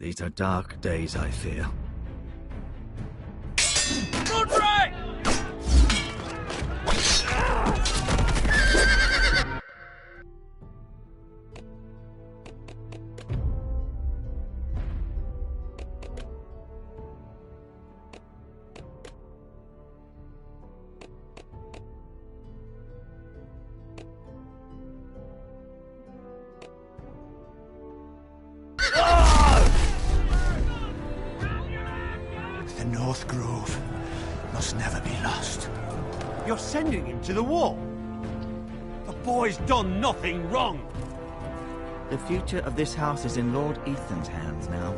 These are dark days, I fear. Roderick! The North Grove must never be lost. You're sending him to the war? The boy's done nothing wrong. The future of this house is in Lord Ethan's hands now.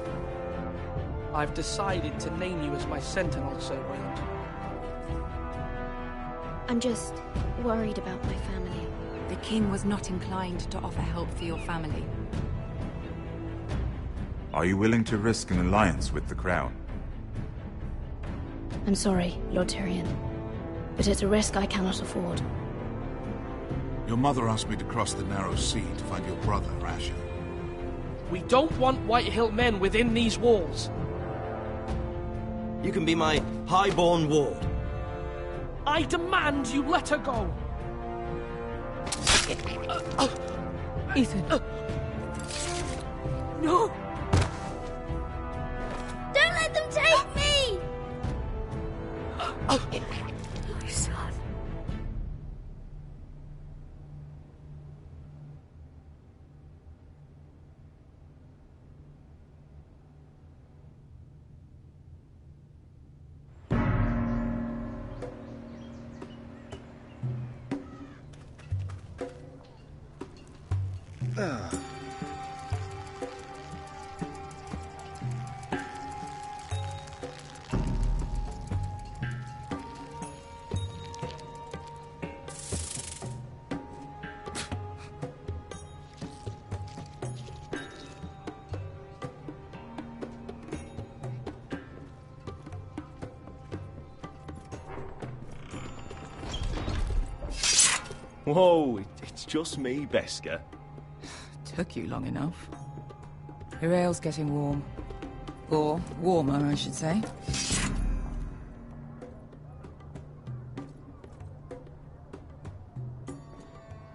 I've decided to name you as my sentinel, Sir William. I'm just worried about my family. The king was not inclined to offer help for your family. Are you willing to risk an alliance with the Crown? I'm sorry, Lord Tyrion, but it's a risk I cannot afford. Your mother asked me to cross the narrow sea to find your brother, Asher. We don't want Whitehill men within these walls. You can be my highborn ward. I demand you let her go. Ethan. No! Don't let them take me! My son. Whoa, it's just me, Beska. Took you long enough. Your ale's getting warm. Or warmer, I should say.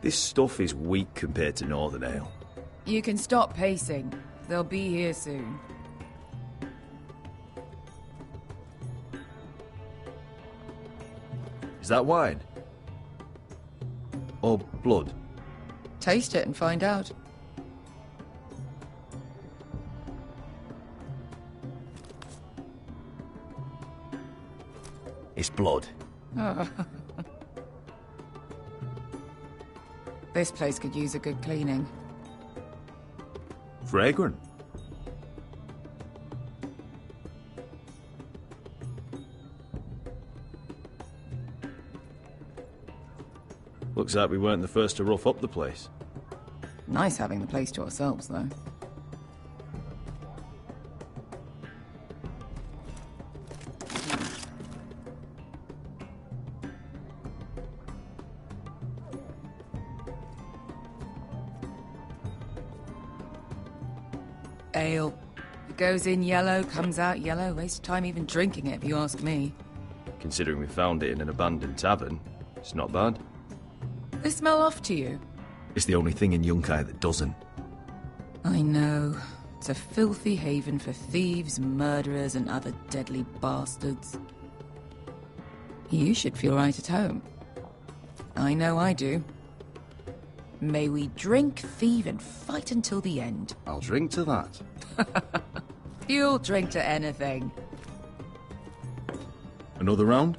This stuff is weak compared to Northern Ale. You can stop pacing. They'll be here soon. Is that wine? Or blood? Taste it and find out. It's blood. This place could use a good cleaning. Fragrant. Looks like we weren't the first to rough up the place. Nice having the place to ourselves, though. Ale. It goes in yellow, comes out yellow. Waste time even drinking it, if you ask me. Considering we found it in an abandoned tavern, it's not bad. They smell off to you? It's the only thing in Yunkai that doesn't. I know. It's a filthy haven for thieves, murderers, and other deadly bastards. You should feel right at home. I know I do. May we drink, thieve, and fight until the end. I'll drink to that. You'll drink to anything. Another round?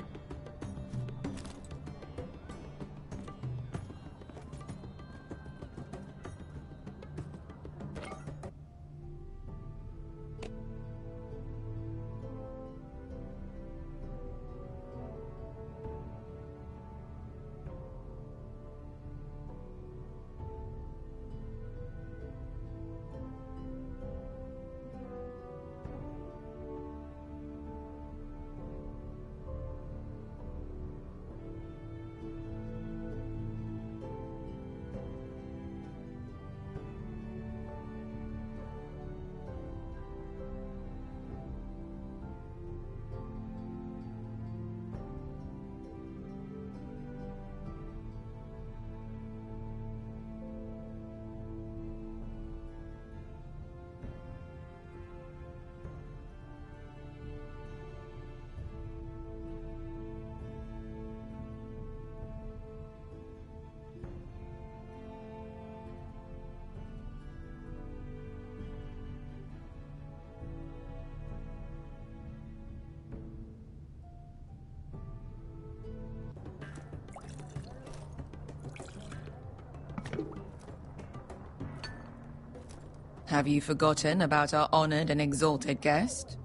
Have you forgotten about our honored and exalted guest?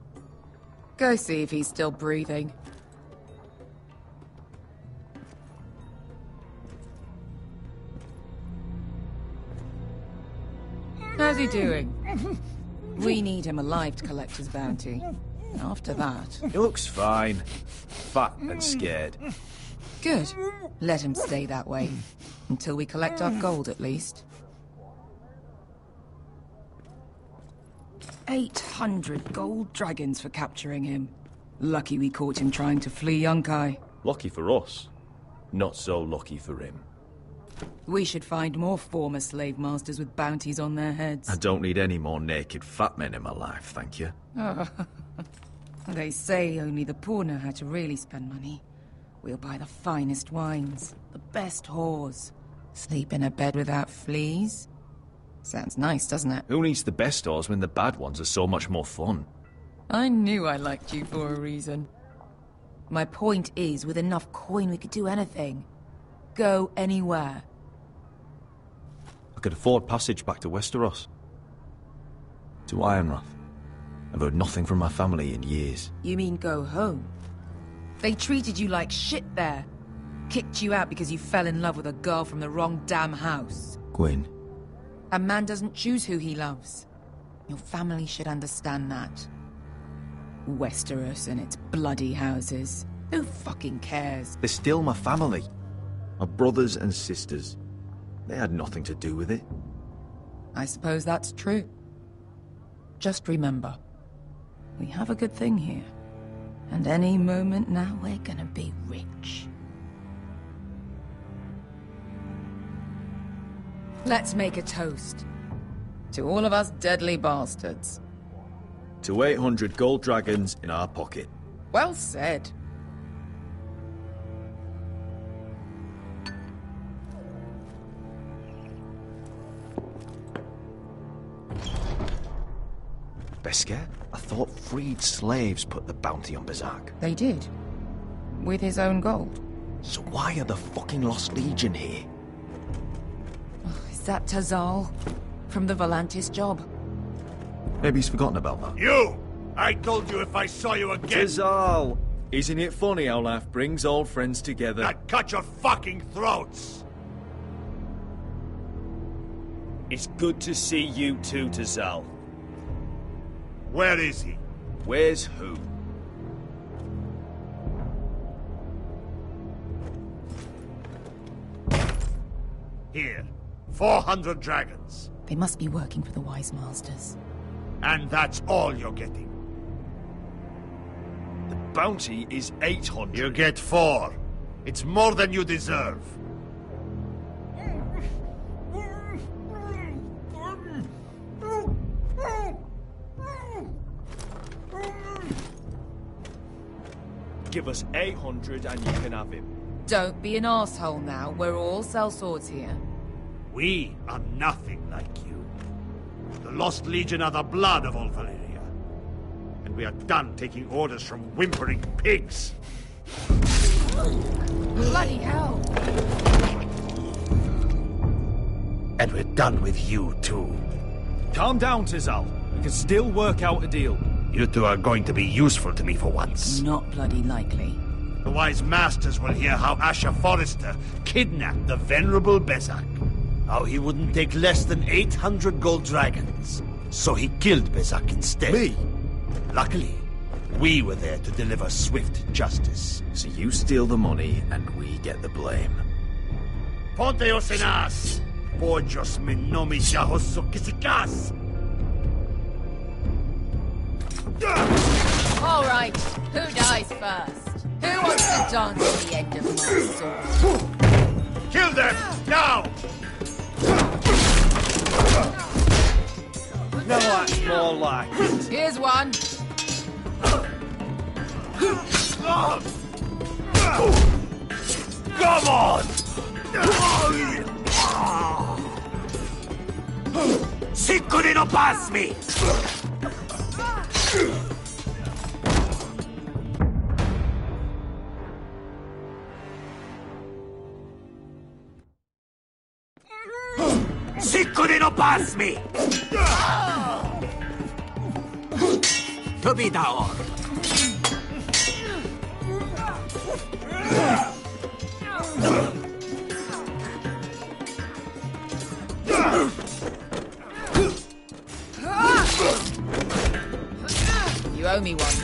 Go see if he's still breathing. How's he doing? We need him alive to collect his bounty. After that... He looks fine. Fat and scared. Good. Let him stay that way. Until we collect our gold, at least. 800 gold dragons for capturing him. Lucky we caught him trying to flee Yunkai. Lucky for us. Not so lucky for him. We should find more former slave masters with bounties on their heads. I don't need any more naked fat men in my life, thank you. They say only the poor know how to really spend money. We'll buy the finest wines, the best whores. Sleep in a bed without fleas. Sounds nice, doesn't it? Who needs the best whores when the bad ones are so much more fun? I knew I liked you for a reason. My point is, with enough coin we could do anything. Go anywhere. I could afford passage back to Westeros. To Ironrath. I've heard nothing from my family in years. You mean go home? They treated you like shit there. Kicked you out because you fell in love with a girl from the wrong damn house. Gwyn. A man doesn't choose who he loves. Your family should understand that. Westeros and its bloody houses. Who fucking cares? They're still my family. My brothers and sisters. They had nothing to do with it. I suppose that's true. Just remember, we have a good thing here. And any moment now we're gonna be rich. Let's make a toast. To all of us deadly bastards. To 800 gold dragons in our pocket. Well said. Beskar? I thought freed slaves put the bounty on Berserk. They did. With his own gold. So why are the fucking Lost Legion here? Is that Tazal? From the Volantis job? Maybe he's forgotten about that. You! I told you if I saw you again... Tazal! Isn't it funny how life brings old friends together? I'd cut your fucking throats! It's good to see you too, Tazal. Where is he? Where's who? Here. 400 dragons. They must be working for the Wise Masters. And that's all you're getting. The bounty is 800. You get 4. It's more than you deserve. Give us 800 and you can have him. Don't be an asshole now. We're all sellswords here. We are nothing like you. The Lost Legion are the blood of all Valyria. And we are done taking orders from whimpering pigs. Bloody hell! And we're done with you, too. Calm down, Tazal. We can still work out a deal. You two are going to be useful to me for once. Not bloody likely. The Wise Masters will hear how Asher Forrester kidnapped the venerable Bezak. How he wouldn't take less than 800 gold dragons. So he killed Bezak instead. Me? Luckily, we were there to deliver swift justice. So you steal the money and we get the blame. Ponteos en as! Pojos me nomi jahoso kisikas! All right, who dies first? Who wants to dance to the end of my sword? Kill them! Now! No, that's more like it. Here's one. Come on! Sicuri no pass me! Siccudi no pass me! To be down. You owe me one.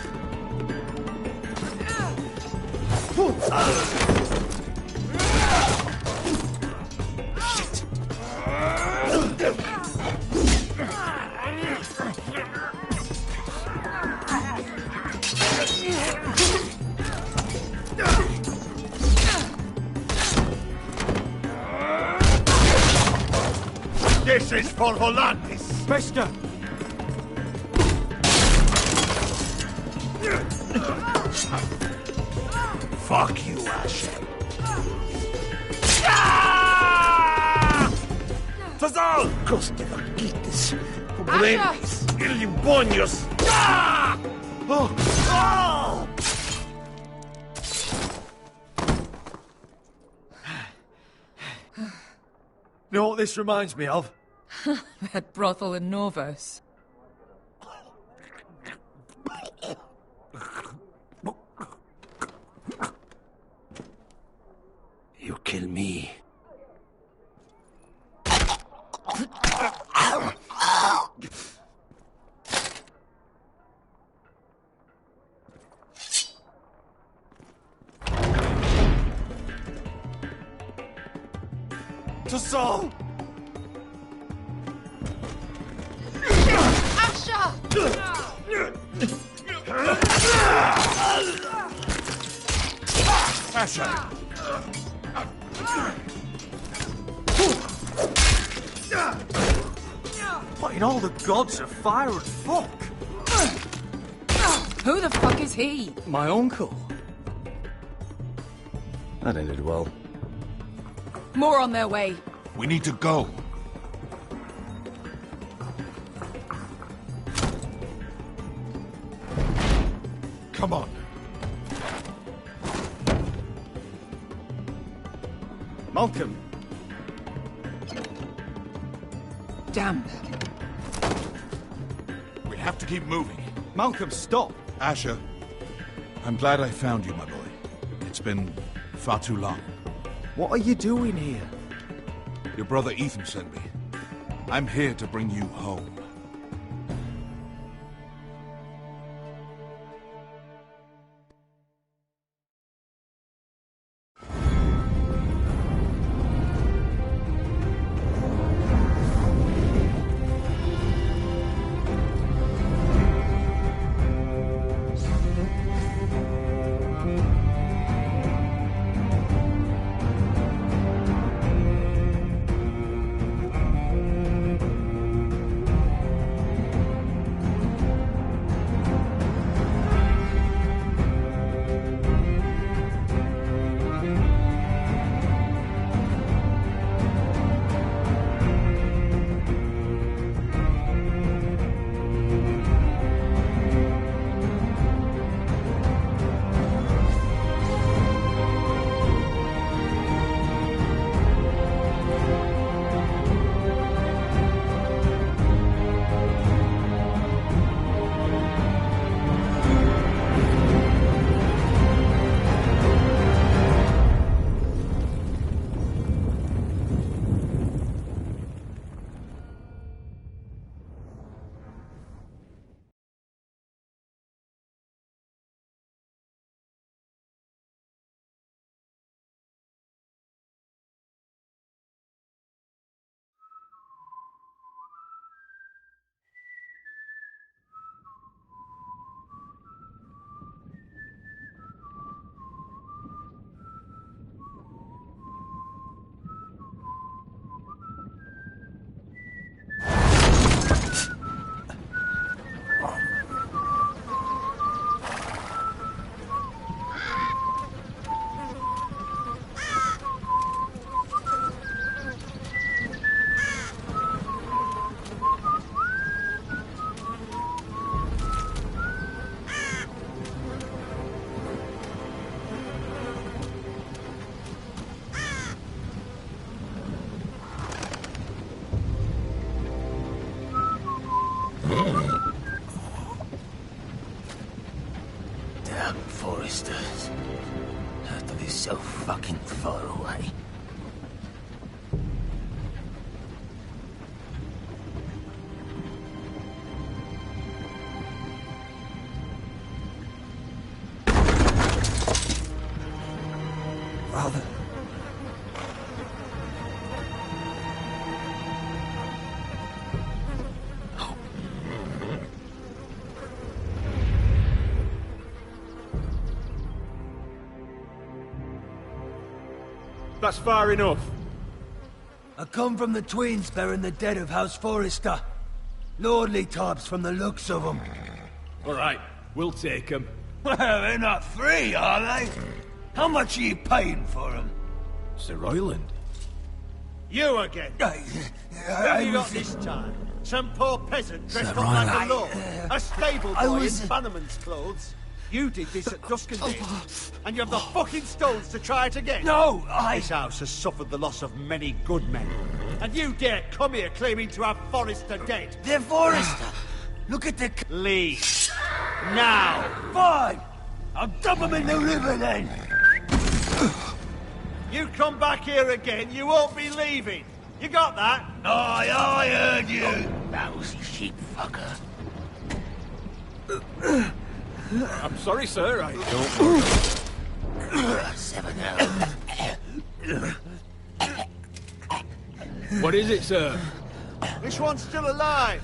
Shit. This is for Volantis. Bester! Fuck you, Ash. Tazal! Coste vaquites. Problemas. Illimbonios. Oh! You know what this reminds me of? That brothel in Norvos. You kill me. Tazal! Asher! What in all the gods of fire and fuck? Who the fuck is he? My uncle. That ended well. More on their way. We need to go. Come on. Malcolm! Damn. We have to keep moving. Malcolm, stop! Asher, I'm glad I found you, my boy. It's been far too long. What are you doing here? Your brother Ethan sent me. I'm here to bring you home. so fucking far away. Father. That's far enough. I come from the twins bearing the dead of House Forrester. Lordly types from the looks of them. All right, we'll take them. Well, they're not free, are they? How much are you paying for them? Sir Royland. You again. Who have you got this time? Some poor peasant dressed up like a lord. A stable boy in Bannerman's clothes. You did this at Duskendale, and you have the fucking stones to try it again. No, This house has suffered the loss of many good men, and you dare come here claiming to have Forrester dead. They're Forrester. Look at the... Leave. Now. Fine. I'll dump them in the river then. You come back here again, you won't be leaving. You got that? Aye, I heard you. Lousy sheep fucker. I'm sorry, sir. I don't... 7 What is it, sir? Which one's still alive?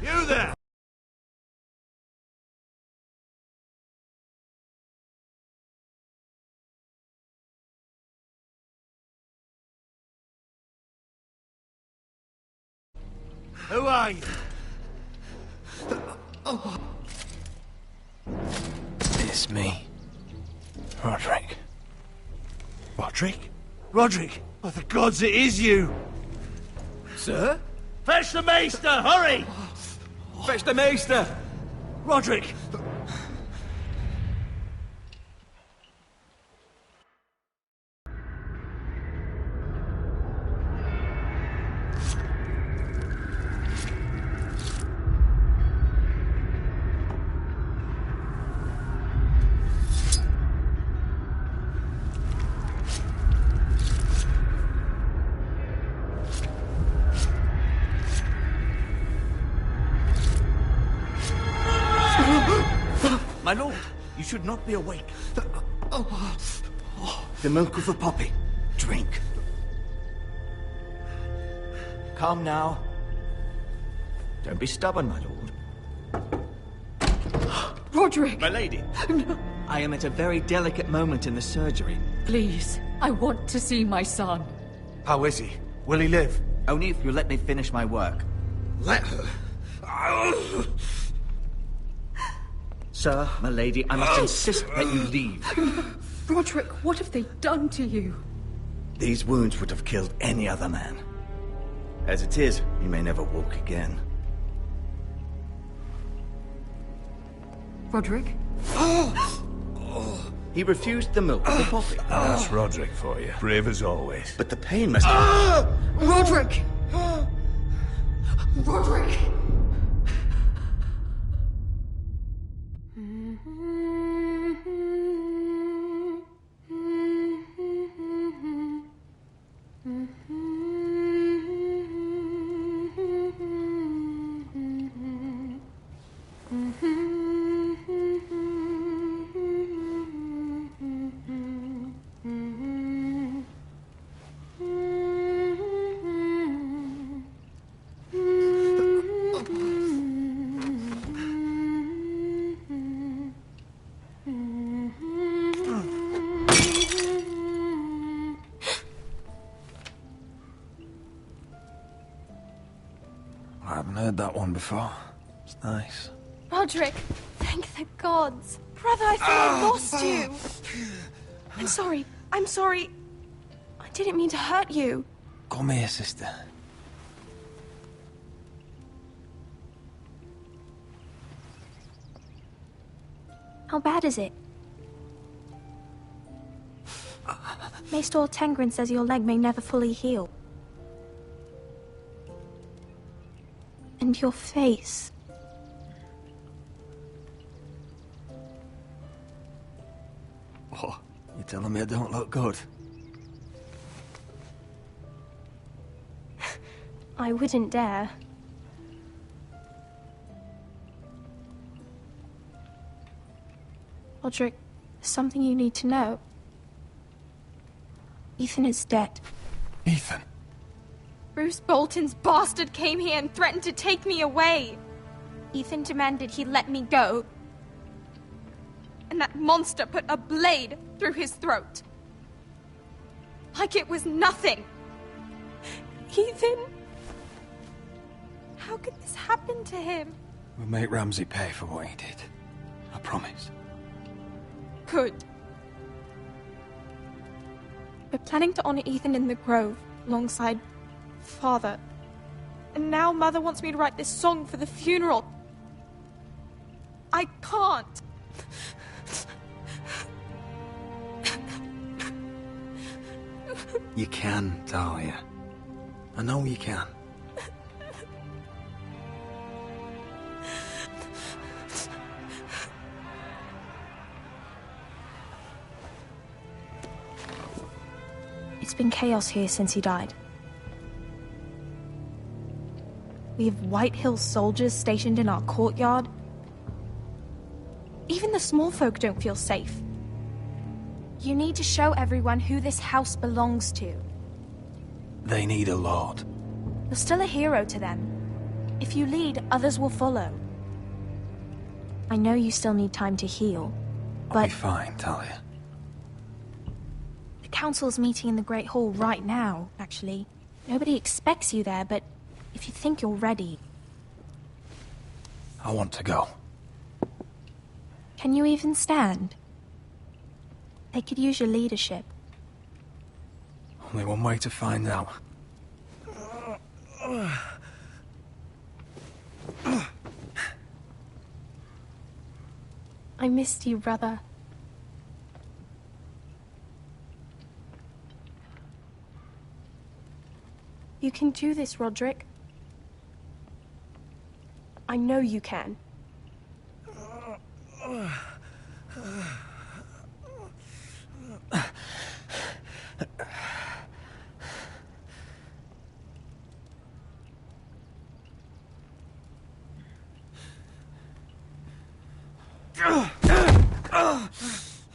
You there? Who are you? It's me. Roderick. Roderick? Roderick? Oh, the gods, it is you! Sir? Fetch the maester, hurry! Fetch the maester! Roderick! My lord, you should not be awake. The milk of a poppy. Drink. Calm now. Don't be stubborn, my lord. Roderick! My lady. No. I am at a very delicate moment in the surgery. Please, I want to see my son. How is he? Will he live? Only if you let me finish my work. Let her. Sir, my lady, I must insist that you leave. Roderick, what have they done to you? These wounds would have killed any other man. As it is, you may never walk again. Roderick? He refused the milk of the poppy. That's Roderick for you. Brave as always. But the pain must... Roderick! Roderick! I haven't heard that one before. It's nice. Roderick, thank the gods. Brother, I thought I lost you. I'm sorry. I'm sorry. I didn't mean to hurt you. Come here, sister. How bad is it? Maester Tengrin says your leg may never fully heal. And your face. Oh, You telling me I don't look good? I wouldn't dare. Roderick, there's something you need to know. Ethan is dead. Ethan? Bruce Bolton's bastard came here and threatened to take me away. Ethan demanded he let me go. And that monster put a blade through his throat. Like it was nothing. Ethan... How could this happen to him? We'll make Ramsay pay for what he did. I promise. Good. We're planning to honor Ethan in the Grove, alongside Father. And now Mother wants me to write this song for the funeral. I can't. You can, Talia. I know you can. It's been chaos here since he died. We have White Hill soldiers stationed in our courtyard. Even the small folk don't feel safe. You need to show everyone who this house belongs to. They need a lord. You're still a hero to them. If you lead, others will follow. I know you still need time to heal, but... I'll be fine, Talia. The council's meeting in the Great Hall right now, actually. Nobody expects you there, but if you think you're ready... I want to go. Can you even stand? They could use your leadership. Only one way to find out. I missed you, brother. You can do this, Roderick. I know you can.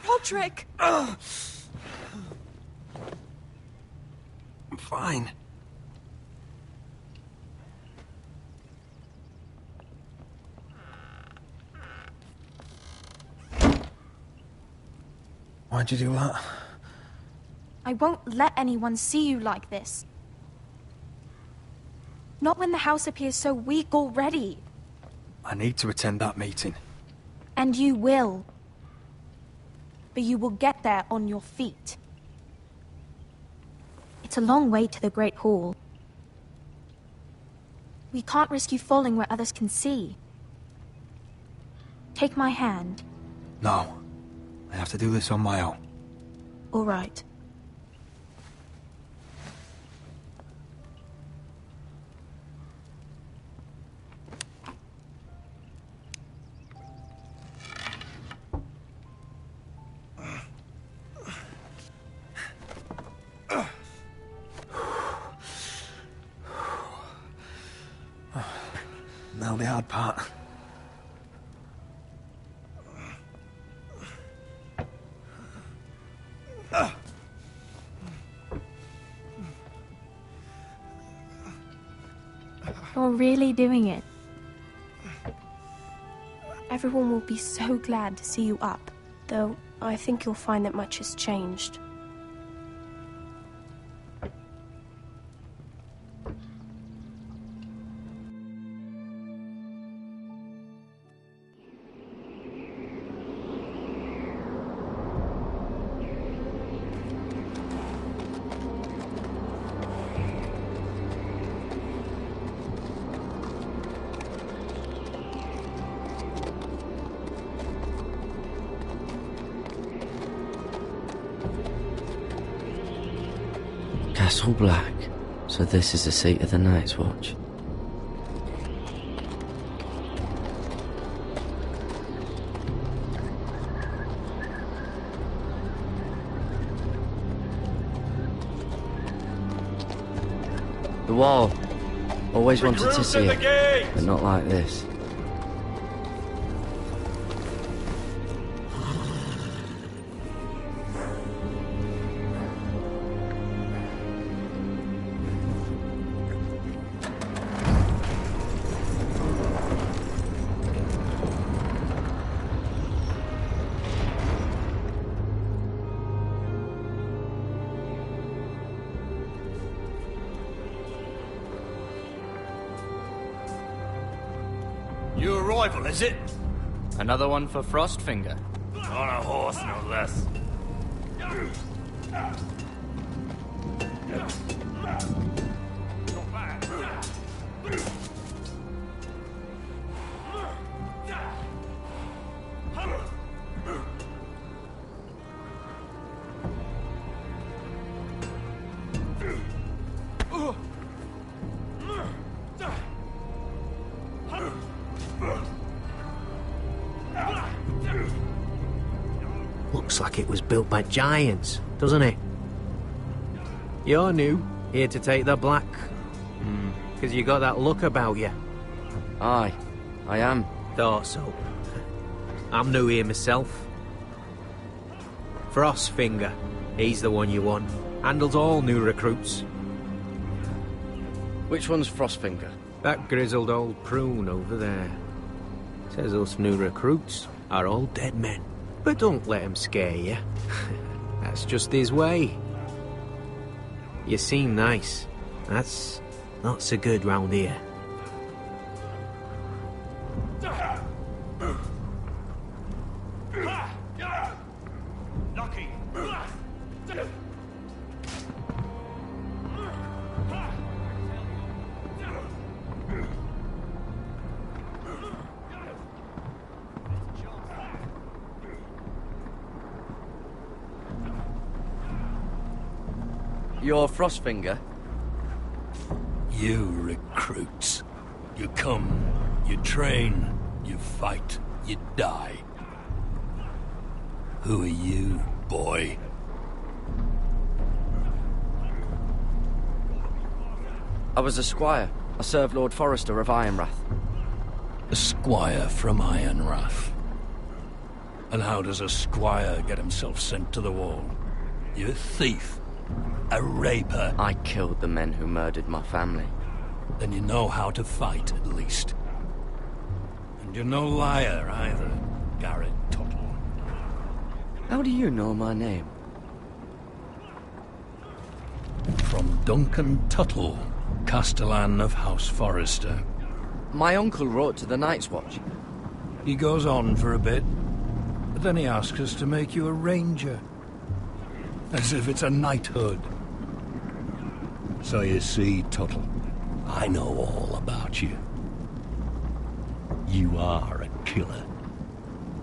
Roderick! I'm fine. Why'd you do that? I won't let anyone see you like this. Not when the house appears so weak already. I need to attend that meeting. And you will. But you will get there on your feet. It's a long way to the Great Hall. We can't risk you falling where others can see. Take my hand. No. I have to do this on my own. All right. Now the hard part. You're really doing it. Everyone will be so glad to see you up, though I think you'll find that much has changed. Castle Black. So this is the seat of the Night's Watch. wall. Always wanted to Recruits see at the it, gate! but not like this. New arrival, is it? Another one for Frostfinger. On a horse, no less. Looks like it was built by giants, doesn't it? You're new, here to take the black. Because you got that look about you. Aye, I am. Thought so. I'm new here myself. Frostfinger, he's the one you want. Handles all new recruits. Which one's Frostfinger? That grizzled old prune over there. Says us new recruits are all dead men. But don't let him scare you. That's just his way. You seem nice. That's not so good round here. Lucky. You're Frostfinger? You recruits. You come, you train, you fight, you die. Who are you, boy? I was a squire. I served Lord Forrester of Ironrath. A squire from Ironrath. And how does a squire get himself sent to the wall? You a thief? A raper? I killed the men who murdered my family. Then you know how to fight, at least. And you're no liar, either, Garrett Tuttle. How do you know my name? From Duncan Tuttle, Castellan of House Forrester. My uncle wrote to the Night's Watch. He goes on for a bit, but then he asks us to make you a ranger. As if it's a knighthood. So you see, Tuttle, I know all about you. You are a killer.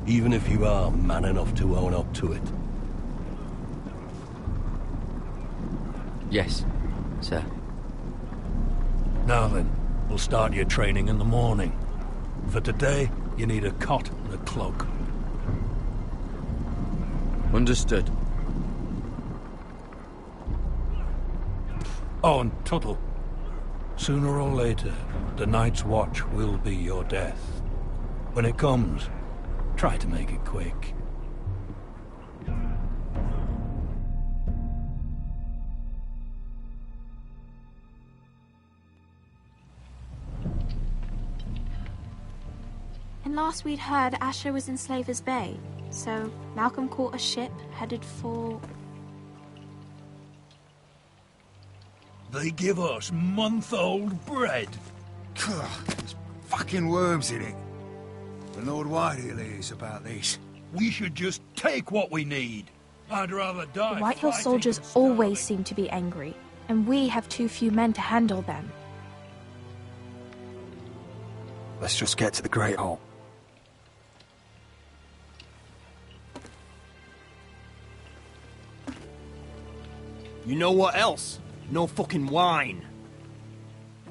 Even if you are man enough to own up to it. Yes, sir. Now then, we'll start your training in the morning. For today, you need a cot and a cloak. Understood. Oh, and Tuttle, sooner or later, the Night's Watch will be your death. When it comes, try to make it quick. And last we'd heard, Asher was in Slaver's Bay. So Malcolm caught a ship headed for... They give us month-old bread. There's fucking worms in it. The Lord Whitehill is about this. We should just take what we need. I'd rather die. The Whitehill soldiers always seem to be angry, and we have too few men to handle them. Let's just get to the Great Hall. You know what else? No fucking wine.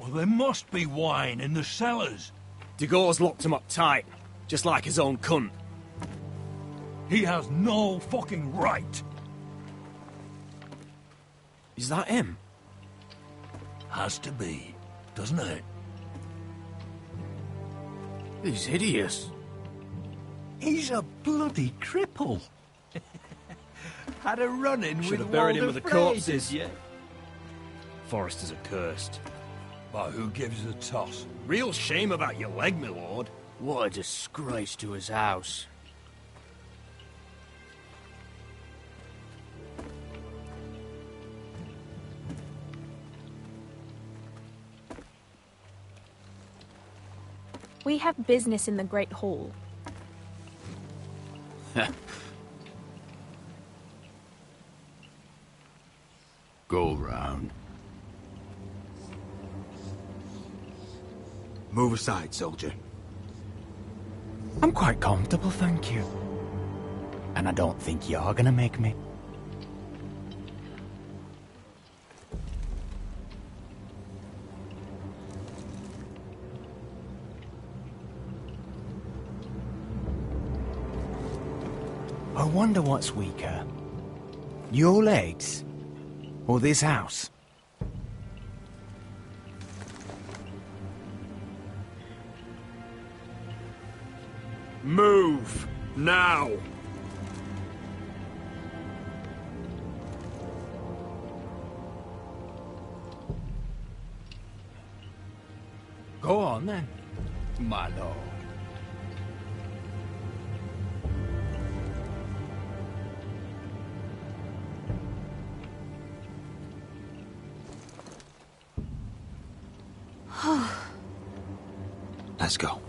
Well, there must be wine in the cellars. Degau's locked him up tight, just like his own cunt. He has no fucking right. Is that him? has to be, doesn't it? He's hideous. He's a bloody cripple. Had a run-in with Should have buried him with the corpses. Yeah. Foresters are cursed. But who gives a toss? Real shame about your leg, my lord. What a disgrace to his house. We have business in the Great Hall. Go round. Move aside, soldier. I'm quite comfortable, thank you. And I don't think you're gonna make me. I wonder what's weaker. Your legs? Or this house? Move! Now! Go on then, my lord. Let's go.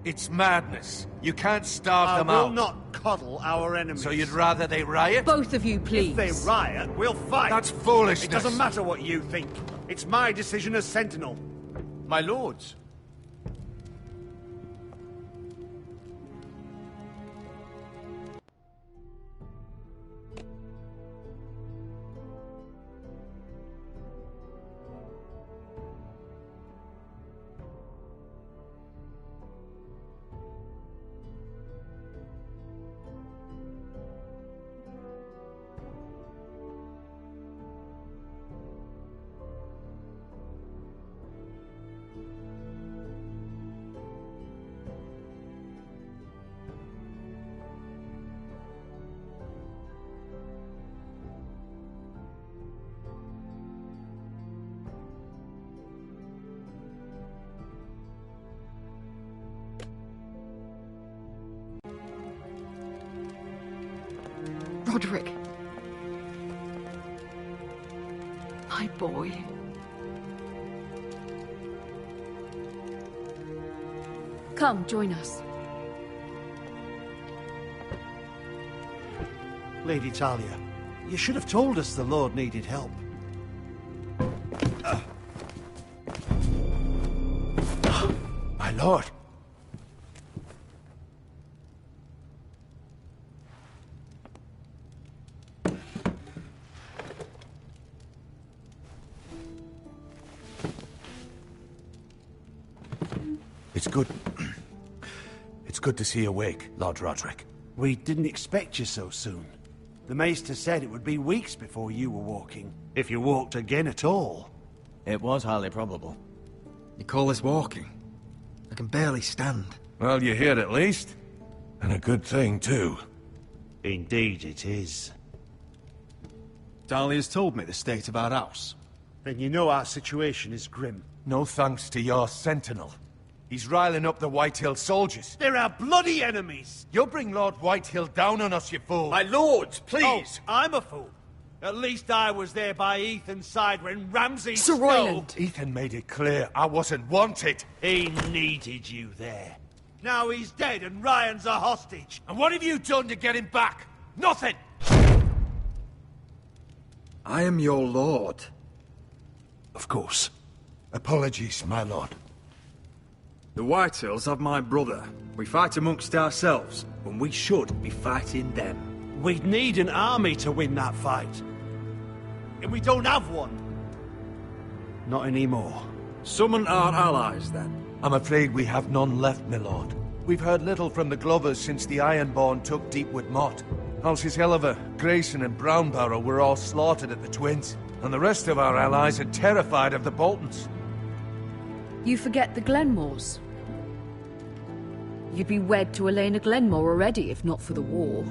It's madness. You can't starve them I will out. not coddle our enemies. So you'd rather they riot? Both of you, please. If they riot, we'll fight. That's foolishness. It doesn't matter what you think. It's my decision as Sentinel. My lords. Roderick. My boy. Come, join us. Lady Talia, you should have told us the Lord needed help. My lord. It's good. It's good to see you awake, Lord Roderick. We didn't expect you so soon. The Maester said it would be weeks before you were walking, if you walked again at all. It was highly probable. You call this walking? I can barely stand. Well, you're here at least. And a good thing, too. Indeed it is. Dahlia's told me the state of our house. Then you know our situation is grim. No thanks to your sentinel. He's riling up the Whitehill soldiers. They're our bloody enemies! You'll bring Lord Whitehill down on us, you fool! My lords, please! Oh, I'm a fool. At least I was there by Ethan's side when Ramsay Sir Royland! Ethan made it clear I wasn't wanted. He needed you there. Now he's dead and Ryan's a hostage. And what have you done to get him back? Nothing! I am your lord. Of course. Apologies, my lord. The Whitehills have my brother. We fight amongst ourselves, when we should be fighting them. We'd need an army to win that fight. And we don't have one. Not anymore. Summon our allies, then. I'm afraid we have none left, my lord. We've heard little from the Glovers since the Ironborn took Deepwood Motte. Houses Helliver, Grayson and Brownbarrow were all slaughtered at the Twins, and the rest of our allies are terrified of the Boltons. You forget the Glenmores. You'd be wed to Elena Glenmore already if not for the war.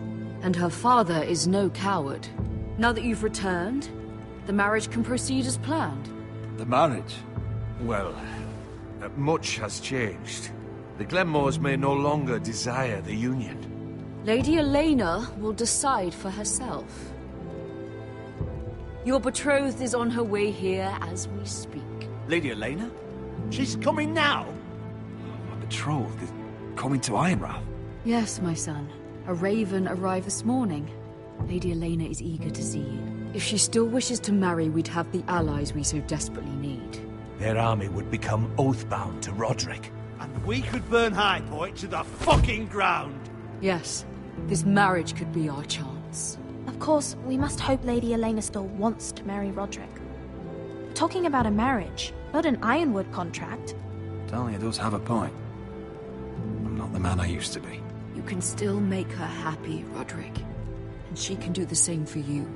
And her father is no coward. Now that you've returned, the marriage can proceed as planned. The marriage? Well, much has changed. The Glenmores may no longer desire the union. Lady Elena will decide for herself. Your betrothed is on her way here as we speak. Lady Elena? She's coming now? My betrothed is coming to Ironrath. Yes, my son. A raven arrived this morning. Lady Elena is eager to see you. If she still wishes to marry, we'd have the allies we so desperately need. Their army would become oathbound to Roderick. And we could burn High Point to the fucking ground! Yes, this marriage could be our chance. Of course, we must hope Lady Elena still wants to marry Roderick. We're talking about a marriage, not an Ironwood contract. Talia does have a point. I'm not the man I used to be. You can still make her happy, Roderick. And she can do the same for you.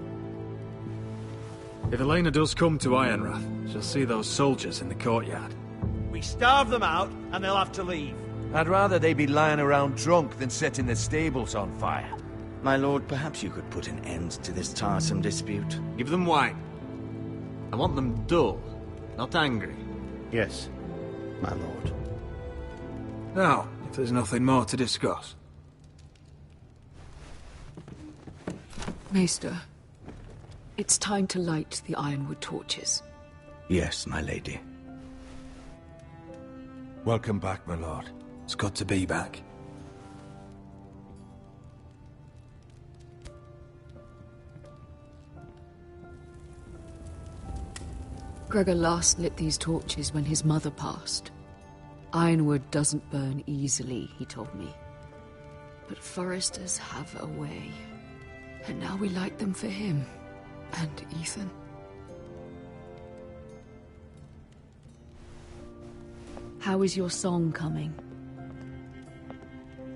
If Elena does come to Ironrath, she'll see those soldiers in the courtyard. We starve them out, and they'll have to leave. I'd rather they be lying around drunk than setting the stables on fire. My lord, perhaps you could put an end to this tiresome dispute. Give them wine. I want them dull, not angry. Yes, my lord. Now, if there's nothing more to discuss. Maester, it's time to light the Ironwood torches. Yes, my lady. Welcome back, my lord. It's good to be back. Gregor last lit these torches when his mother passed. Ironwood doesn't burn easily, he told me. But foresters have a way. And now we light them for him. And Ethan. How is your song coming?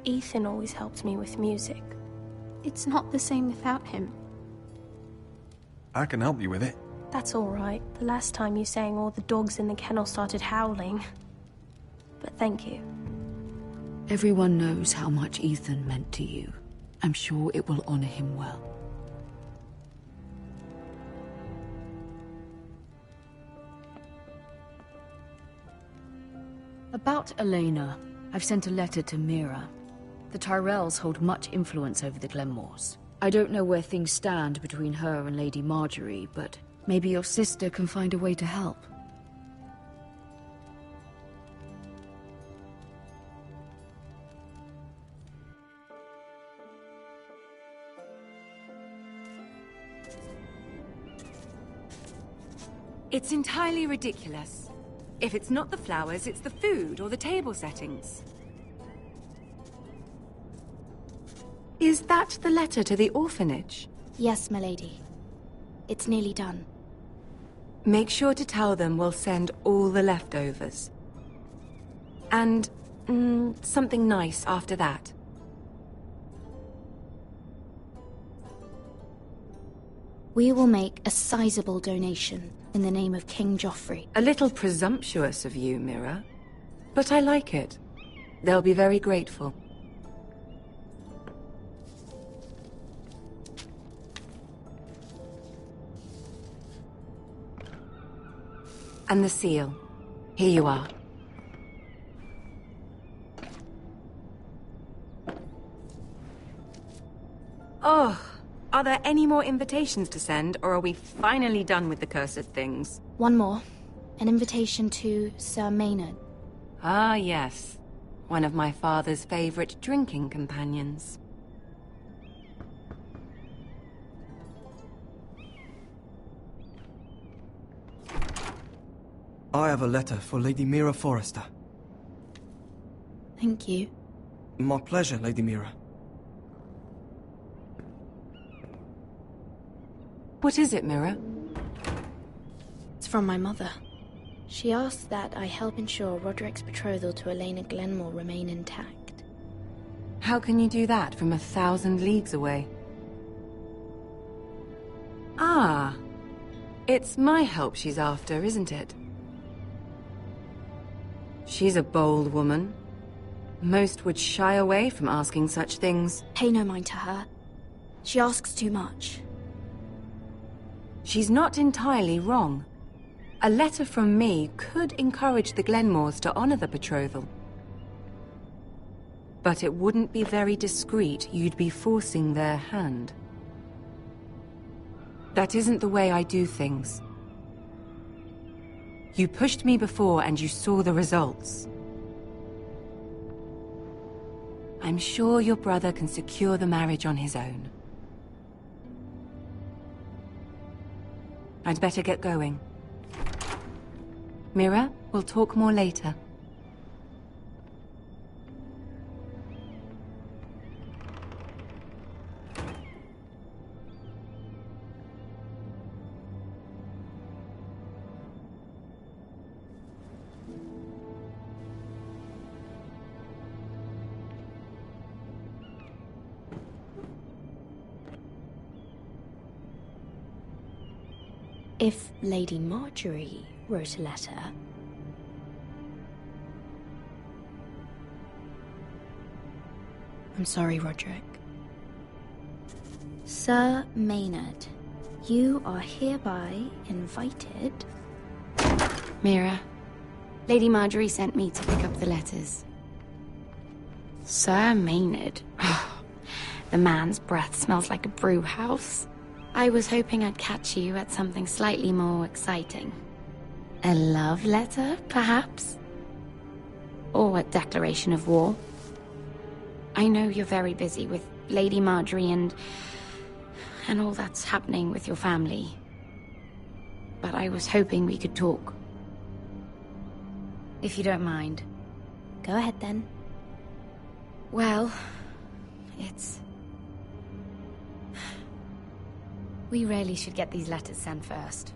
Ethan always helped me with music. It's not the same without him. I can help you with it. That's all right. The last time you sang, all the dogs in the kennel started howling. But thank you. Everyone knows how much Ethan meant to you. I'm sure it will honor him well. About Elena, I've sent a letter to Mira. The Tyrells hold much influence over the Glenmores. I don't know where things stand between her and Lady Marjorie, but maybe your sister can find a way to help. It's entirely ridiculous. If it's not the flowers, it's the food or the table settings. Is that the letter to the orphanage? Yes, my lady. It's nearly done. Make sure to tell them we'll send all the leftovers. And, something nice after that. We will make a sizable donation in the name of King Joffrey. A little presumptuous of you, Mira. But I like it. They'll be very grateful. And the seal. Here you are. Oh, are there any more invitations to send, or are we finally done with the cursed things? One more. An invitation to Sir Maynard. Ah, yes. One of my father's favorite drinking companions. I have a letter for Lady Mira Forrester. Thank you. My pleasure, Lady Mira. What is it, Mira? It's from my mother. She asks that I help ensure Roderick's betrothal to Elena Glenmore remain intact. How can you do that from 1,000 leagues away? Ah, it's my help she's after, isn't it? She's a bold woman. Most would shy away from asking such things. Pay no mind to her. She asks too much. She's not entirely wrong. A letter from me could encourage the Glenmores to honor the betrothal. But it wouldn't be very discreet. You'd be forcing their hand. That isn't the way I do things. You pushed me before and you saw the results. I'm sure your brother can secure the marriage on his own. I'd better get going. Mira, we'll talk more later. If Lady Marjorie wrote a letter... I'm sorry, Roderick. Sir Maynard, you are hereby invited... Mira, Lady Marjorie sent me to pick up the letters. Sir Maynard? The man's breath smells like a brew house. I was hoping I'd catch you at something slightly more exciting. A love letter, perhaps? Or a declaration of war? I know you're very busy with Lady Marjorie and all that's happening with your family. But I was hoping we could talk. If you don't mind. Go ahead, then. Well, it's... We really should get these letters sent first.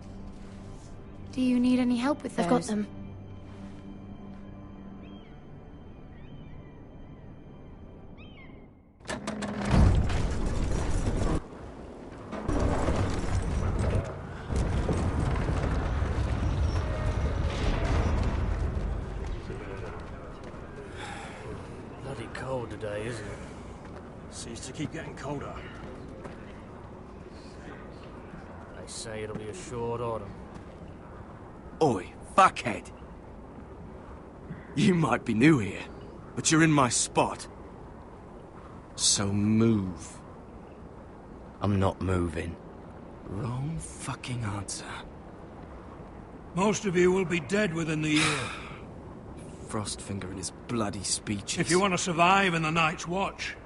Do you need any help with those? I've got them. Bloody cold today, isn't it? Seems to keep getting colder. They say it'll be a short autumn. Oi, fuckhead. You might be new here, but you're in my spot. So move. I'm not moving. Wrong fucking answer. Most of you will be dead within the year. Frostfinger and his bloody speeches. If you want to survive in the Night's Watch,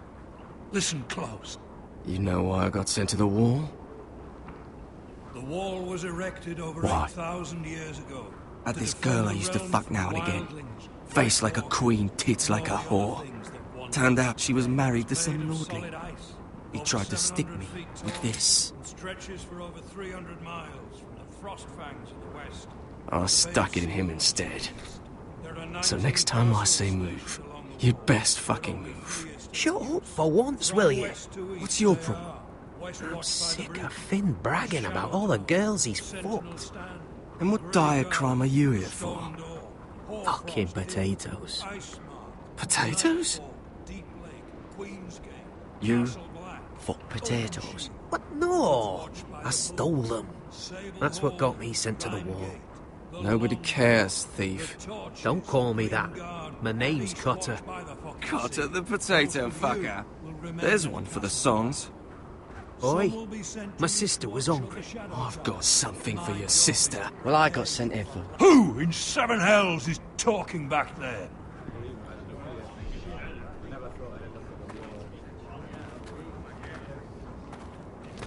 listen close. You know why I got sent to the wall? The wall was erected over Why? 8,000 years ago. Had this girl I used to fuck now and again. Face like a queen, tits like a whore. Turned out she was married to some lordling. He tried to stick me with this. Stretches for over 300 miles from the Frostfangs in the west. I stuck it in him instead. So next time I say move, you best fucking move. Shut up for once, will you? What's your problem? I'm sick of Finn bragging about all the girls he's fucked. And what dire crime are you here for? Fucking potatoes. Potatoes? You fuck potatoes? What? No! I stole them. That's what got me sent to the wall. Nobody cares, thief. Don't call me that. My name's Cotter. Cotter the potato fucker. There's one for the songs. Oi, my sister was hungry. I've got something for your sister. Well, I got sent here for... Who in seven hells is talking back there?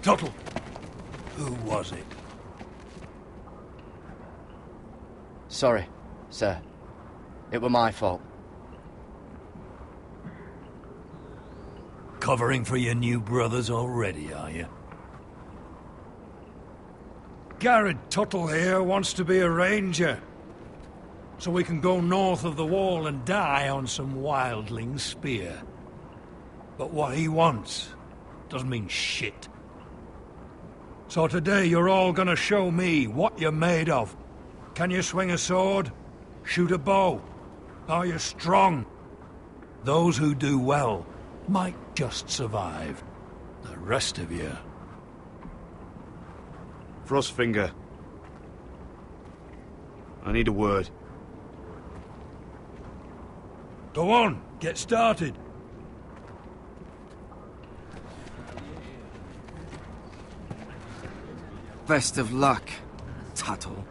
Tuttle, who was it? Sorry, sir. It were my fault. Covering for your new brothers already, are you? Garrett Tuttle here wants to be a ranger. so we can go north of the wall and die on some wildling's spear. But what he wants doesn't mean shit. So today you're all gonna show me what you're made of. Can you swing a sword? Shoot a bow? Are you strong? Those who do well might just survive. The rest of you... Frostfinger. I need a word. Go on, get started. Best of luck, Tuttle.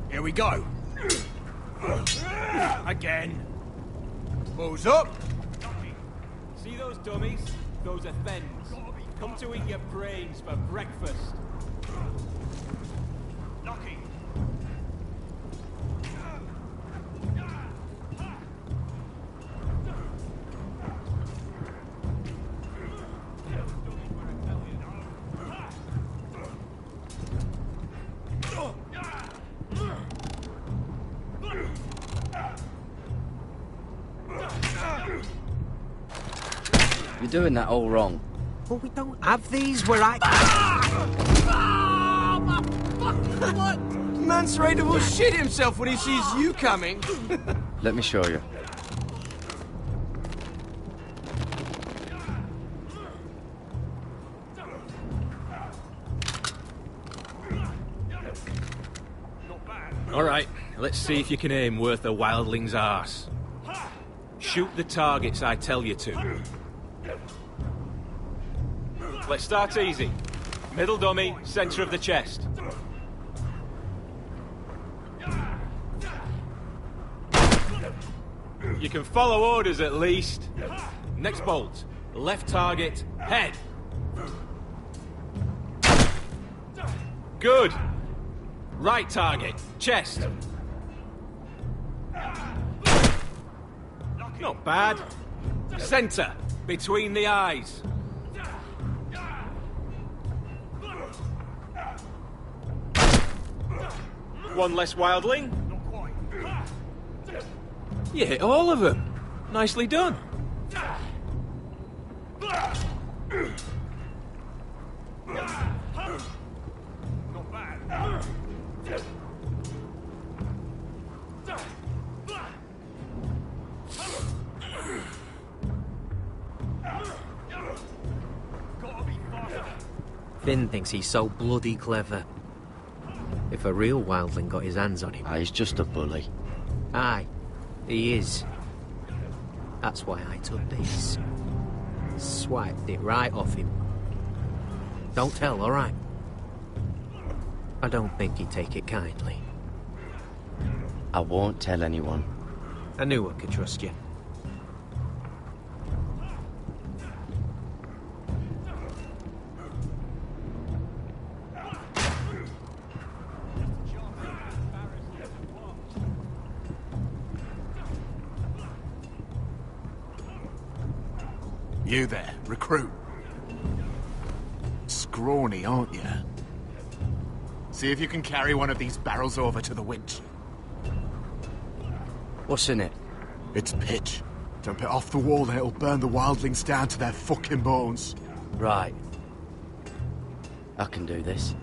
Here we go. Again. Balls up. See those dummies? Those are thens. Come to eat your brains for breakfast. Lucky. You're doing that all wrong. Well, we don't have these where I... What? Mance Raider will shit himself when he sees you coming. Let me show you. All right, let's see if you can aim worth a wildling's arse. Shoot the targets I tell you to. Let's start easy. Middle dummy, center of the chest. You can follow orders at least. Next bolt. Left target, head. Good. Right target, chest. Not bad. Center, between the eyes. One less wildling. You hit all of them. Nicely done. Not bad. Finn thinks he's so bloody clever. If a real wildling got his hands on him... He's just a bully. Aye, he is. That's why I took this. Swiped it right off him. Don't tell, all right? I don't think he'd take it kindly. I won't tell anyone. I knew I could trust you. You there, recruit. Scrawny, aren't you? See if you can carry one of these barrels over to the winch. What's in it? It's pitch. Dump it off the wall and it'll burn the wildlings down to their fucking bones. Right. I can do this.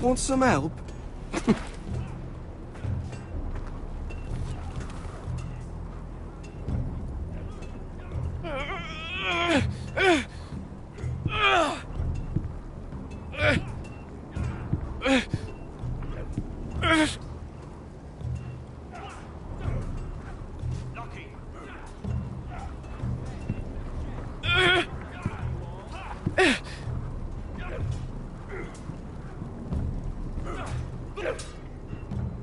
Want some help?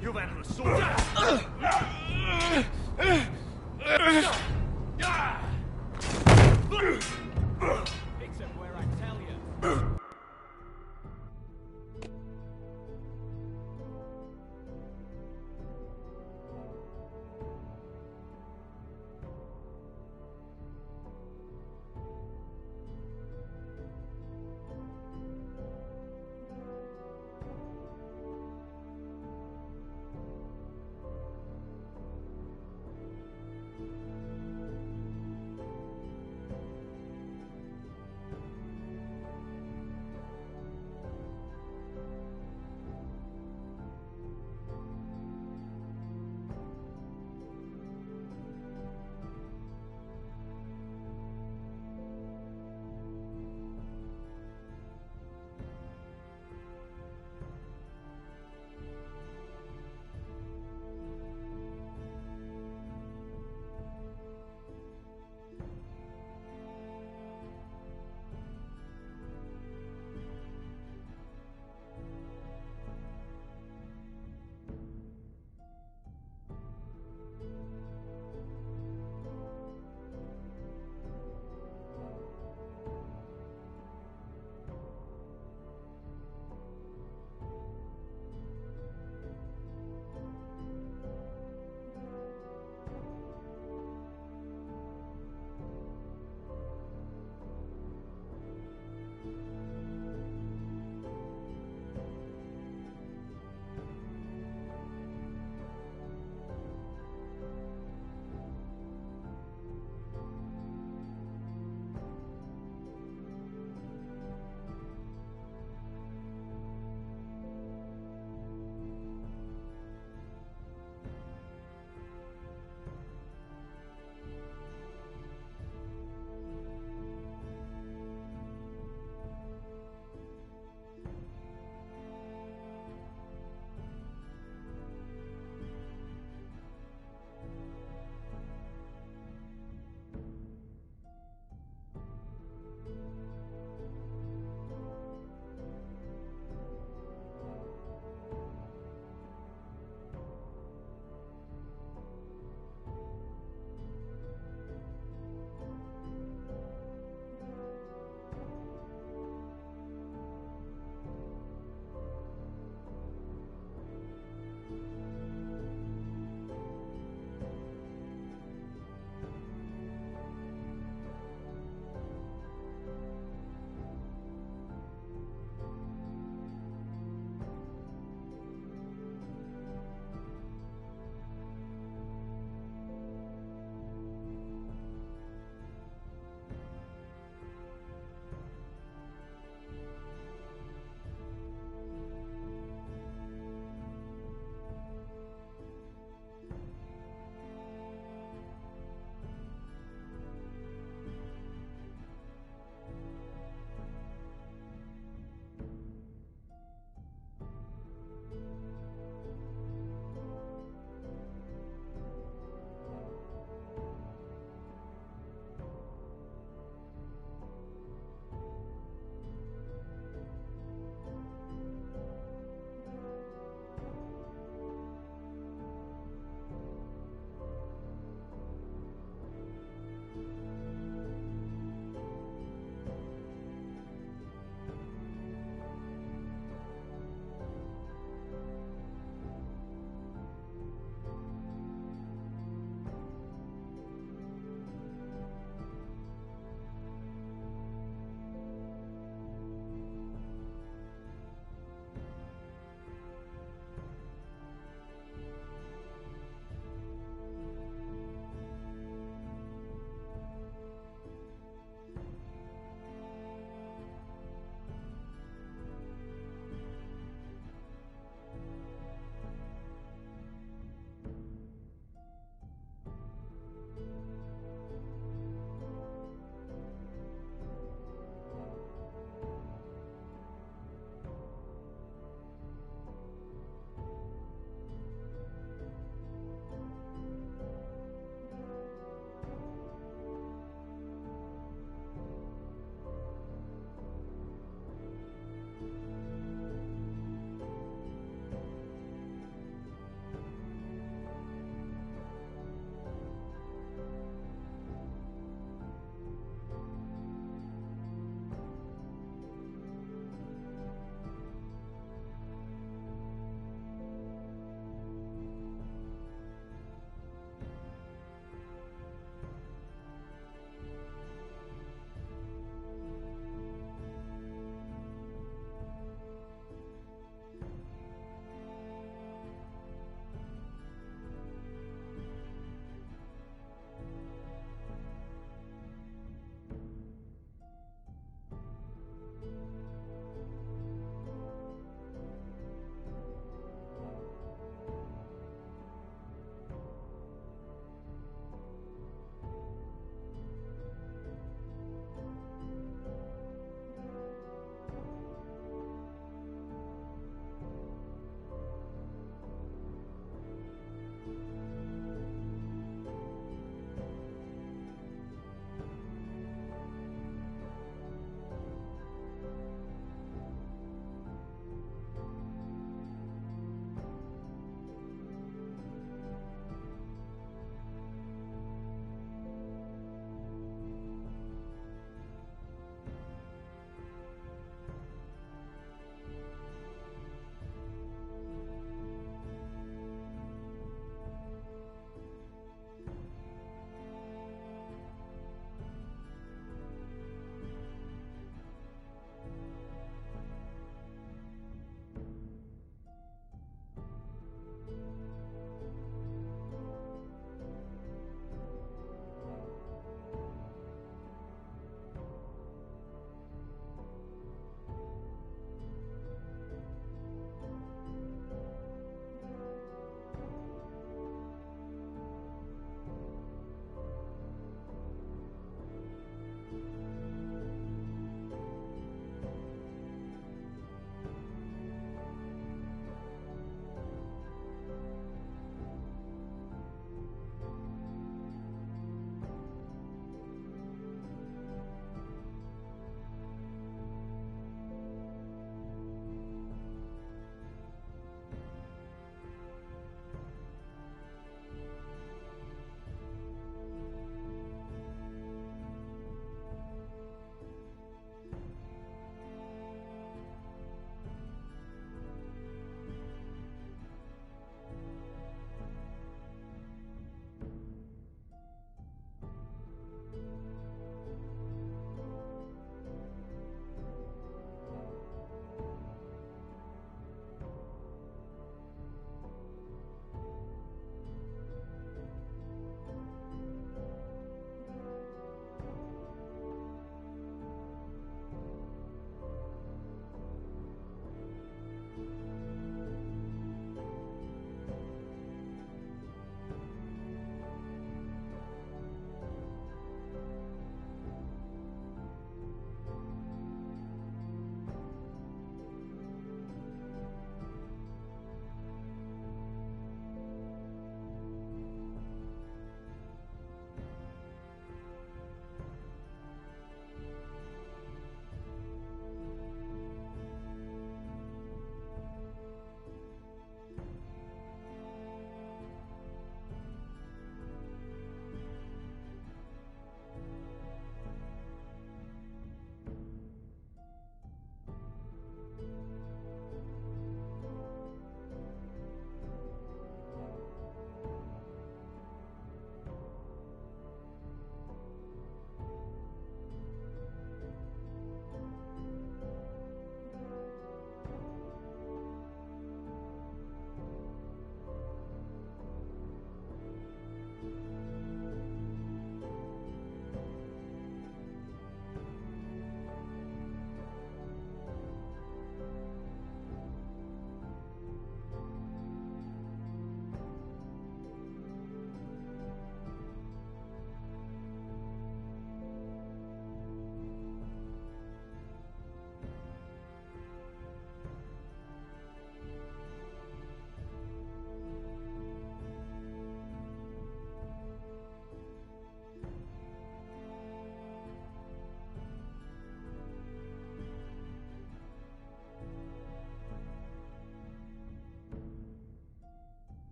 You've had an assault.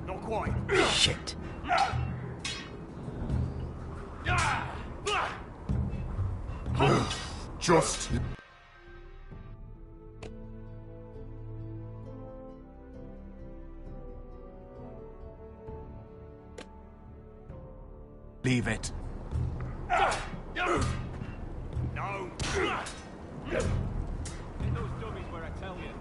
Not quite. Shit. Just... Leave it. No. Get those dummies where I tell you.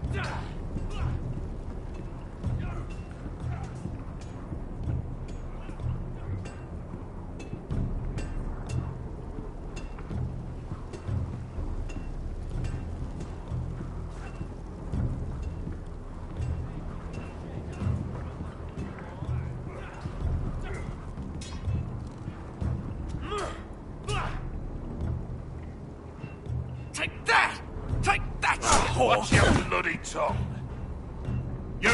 Take that! Take that! Oh, watch your bloody tongue! You!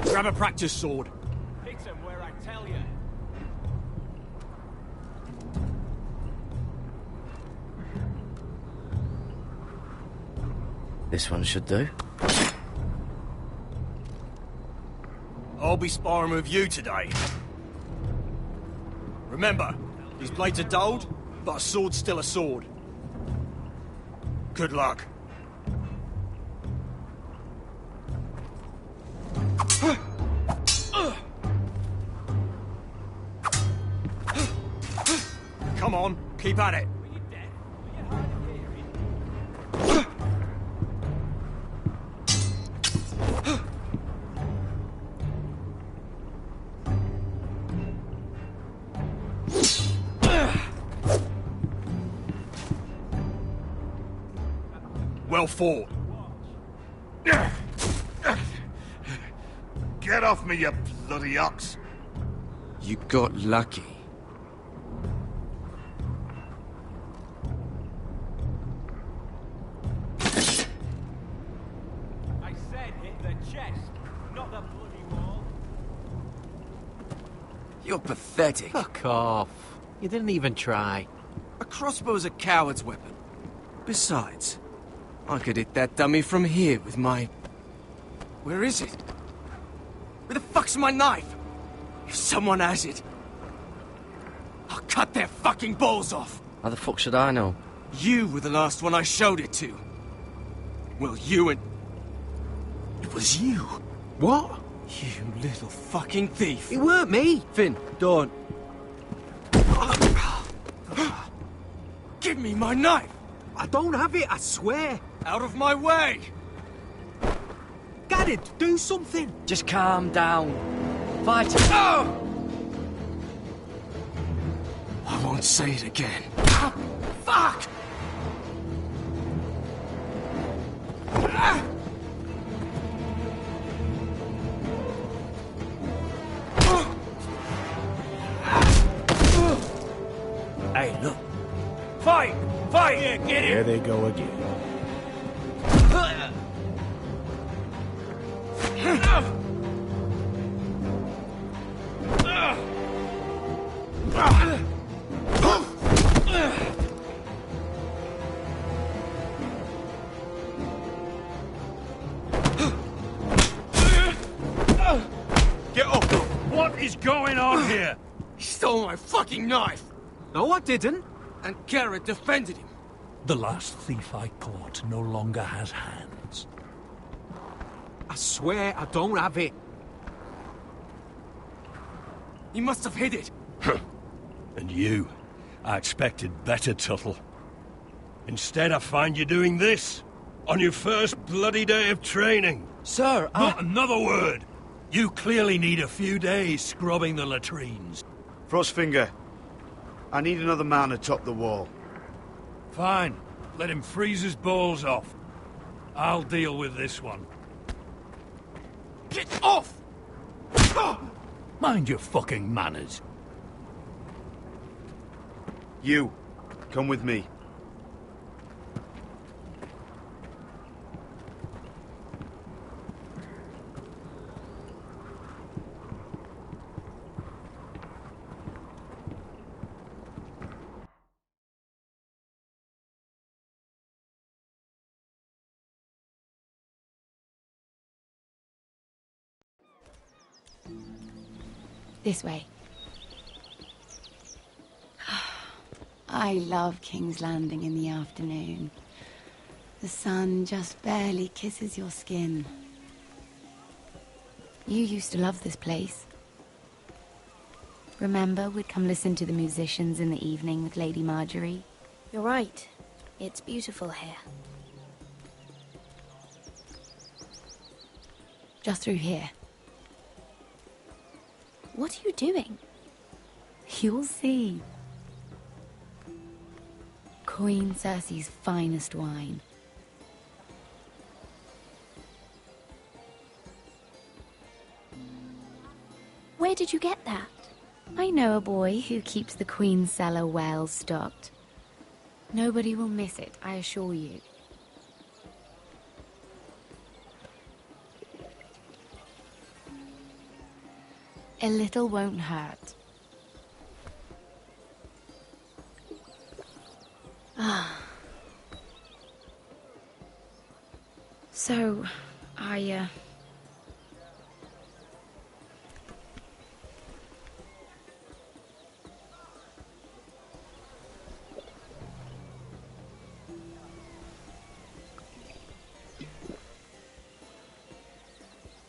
Grab a practice sword. Hit him where I tell you. This one should do. I'll be sparring with you today. Remember, these blades are dulled, but a sword's still a sword. Good luck. Come on, keep at it. Well fought. Get off me, you bloody ox! You got lucky. I said hit the chest, not the bloody wall. You're pathetic. Fuck off. You didn't even try. A crossbow's a coward's weapon. Besides, I could hit that dummy from here with my... Where is it? Where the fuck's my knife? If someone has it, I'll cut their fucking balls off. How the fuck should I know? You were the last one I showed it to. Well, you and... It was you. What? You little fucking thief. It weren't me. Finn, don't. Give me my knife. I don't have it, I swear. Out of my way. Garrett, do something. Just calm down. Fight. Oh! I won't say it again. Fuck! Hey, look. Fight! Fight! Yeah, get it! There they go again. Get up! What is going on here? He stole my fucking knife! No, I didn't. And Garrett defended him. The last thief I caught no longer has hands. I swear I don't have it. He must have hid it. And you? I expected better, Tuttle. Instead, I find you doing this. On your first bloody day of training. Sir, Not another word! You clearly need a few days scrubbing the latrines. Frostfinger, I need another man atop the wall. Fine. Let him freeze his balls off. I'll deal with this one. Get off! Mind your fucking manners. You, come with me. This way. I love King's Landing in the afternoon. The sun just barely kisses your skin. You used to love this place. Remember, we'd come listen to the musicians in the evening with Lady Marjorie? You're right. It's beautiful here. Just through here. What are you doing? You'll see. Queen Cersei's finest wine. Where did you get that? I know a boy who keeps the Queen's cellar well stocked. Nobody will miss it, I assure you. A little won't hurt. Ah. So,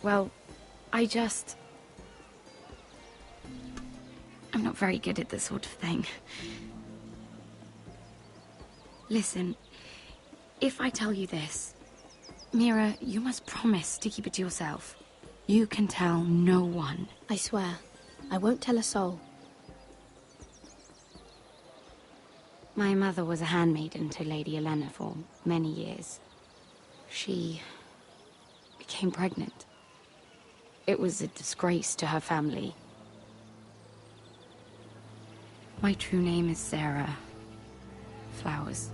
Well, I'm not very good at this sort of thing. Listen, if I tell you this, Mira, you must promise to keep it to yourself. You can tell no one. I swear, I won't tell a soul. My mother was a handmaiden to Lady Olenna for many years. She became pregnant. It was a disgrace to her family. My true name is Sarah Flowers.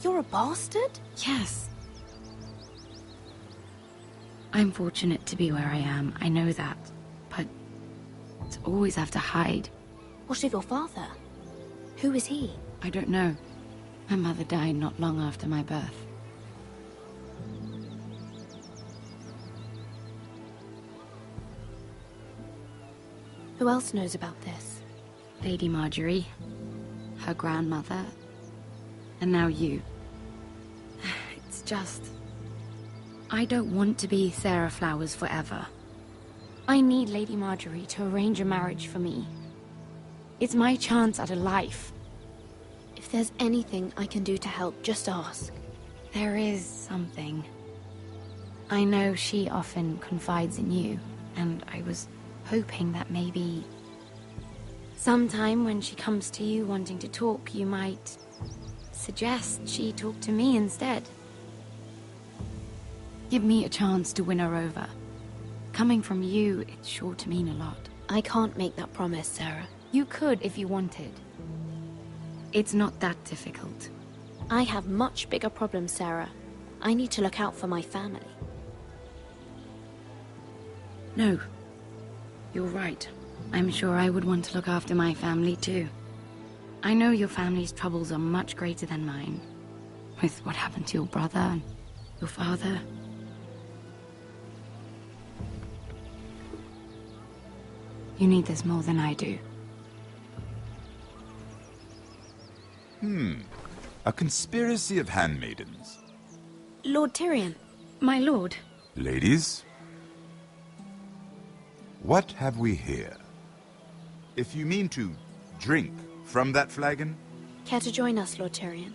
You're a bastard? Yes. I'm fortunate to be where I am, I know that. But to always have to hide. What of your father? Who is he? I don't know. My mother died not long after my birth. Who else knows about this? Lady Marjorie, her grandmother, and now you. It's just... I don't want to be Sarah Flowers forever. I need Lady Marjorie to arrange a marriage for me. It's my chance at a life. If there's anything I can do to help, just ask. There is something. I know she often confides in you, and I was hoping that maybe... sometime when she comes to you wanting to talk, you might suggest she talk to me instead. Give me a chance to win her over. Coming from you, it's sure to mean a lot. I can't make that promise, Sarah. You could if you wanted. It's not that difficult. I have much bigger problems, Sarah. I need to look out for my family. No. You're right. I'm sure I would want to look after my family too. I know your family's troubles are much greater than mine. With what happened to your brother and your father. You need this more than I do. A conspiracy of handmaidens. Lord Tyrion. My lord. Ladies? What have we here? If you mean to drink from that flagon? Care to join us, Lord Tyrion?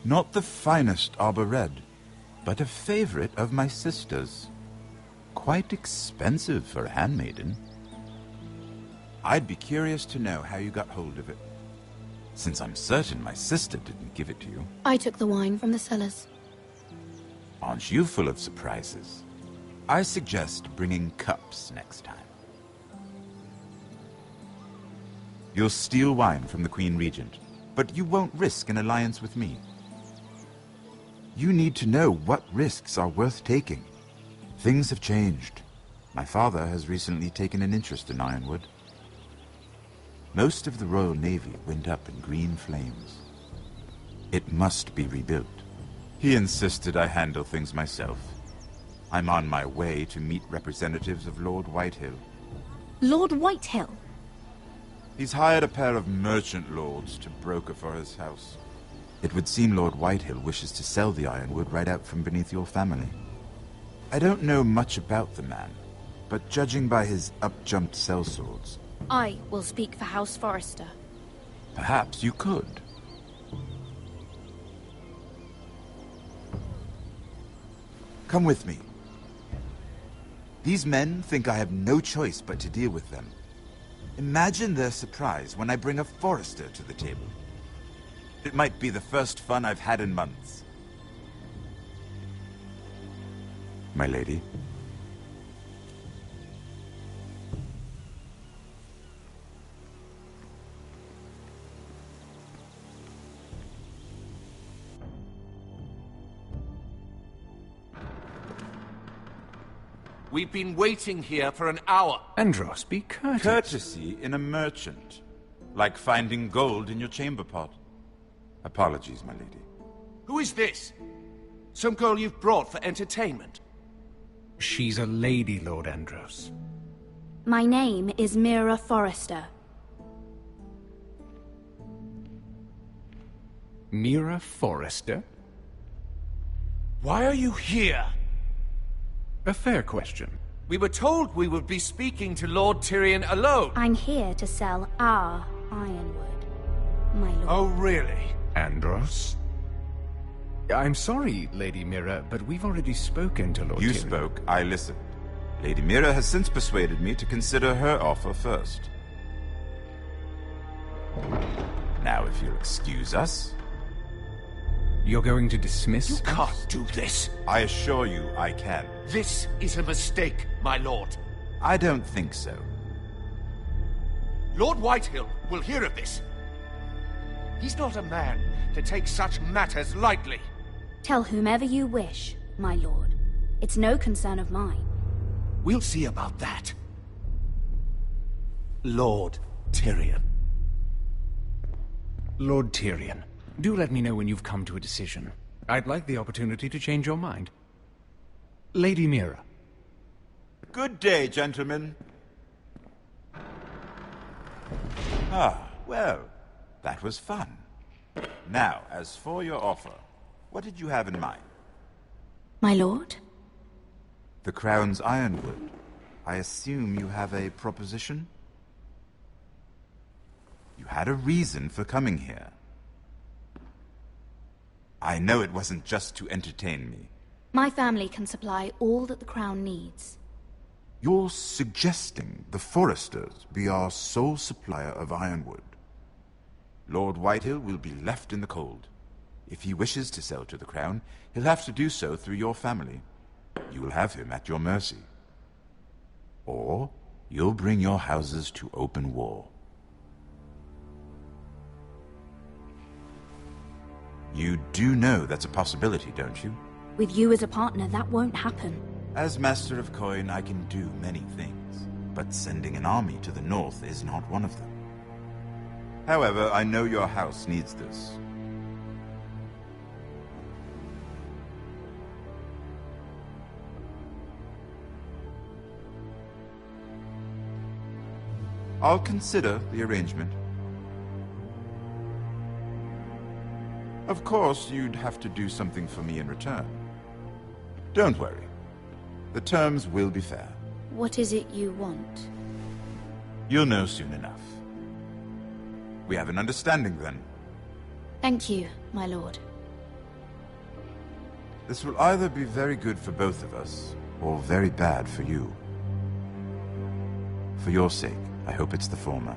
Not the finest arbor red, but a favorite of my sister's. Quite expensive for a handmaiden. I'd be curious to know how you got hold of it, since I'm certain my sister didn't give it to you. I took the wine from the cellars. Aren't you full of surprises? I suggest bringing cups next time. You'll steal wine from the Queen Regent, but you won't risk an alliance with me. You need to know what risks are worth taking. Things have changed. My father has recently taken an interest in Ironwood. Most of the Royal Navy went up in green flames. It must be rebuilt. He insisted I handle things myself. I'm on my way to meet representatives of Lord Whitehill. Lord Whitehill? He's hired a pair of merchant lords to broker for his house. It would seem Lord Whitehill wishes to sell the ironwood right out from beneath your family. I don't know much about the man, but judging by his up-jumped sellswords... I will speak for House Forrester. Perhaps you could. Come with me. These men think I have no choice but to deal with them. Imagine their surprise when I bring a Forrester to the table. It might be the first fun I've had in months. My lady. We've been waiting here for an hour. Andros, be courteous. Courtesy in a merchant. Like finding gold in your chamber pot. Apologies, my lady. Who is this? Some girl you've brought for entertainment? She's a lady, Lord Andros. My name is Mira Forrester. Mira Forrester? Why are you here? A fair question. We were told we would be speaking to Lord Tyrion alone. I'm here to sell our ironwood, my lord. Oh, really? Andros? I'm sorry, Lady Mira, but we've already spoken to Lord Tyrion. You spoke, I listened. Lady Mira has since persuaded me to consider her offer first. Now, if you'll excuse us... You're going to dismiss You can't do this. I assure you I can. This is a mistake, my lord. I don't think so. Lord Whitehill will hear of this. He's not a man to take such matters lightly. Tell whomever you wish, my lord. It's no concern of mine. We'll see about that. Lord Tyrion. Lord Tyrion, do let me know when you've come to a decision. I'd like the opportunity to change your mind. Lady Mira. Good day, gentlemen. Ah, well, that was fun. Now, as for your offer, what did you have in mind? My lord? The Crown's ironwood. I assume you have a proposition? You had a reason for coming here. I know it wasn't just to entertain me. My family can supply all that the Crown needs. You're suggesting the Forresters be our sole supplier of ironwood. Lord Whitehill will be left in the cold. If he wishes to sell to the Crown, he'll have to do so through your family. You will have him at your mercy. Or you'll bring your houses to open war. You do know that's a possibility, don't you? With you as a partner, that won't happen. As Master of Coin, I can do many things, but sending an army to the north is not one of them. However, I know your house needs this. I'll consider the arrangement. Of course, you'd have to do something for me in return. Don't worry. The terms will be fair. What is it you want? You'll know soon enough. We have an understanding, then. Thank you, my lord. This will either be very good for both of us, or very bad for you. For your sake, I hope it's the former.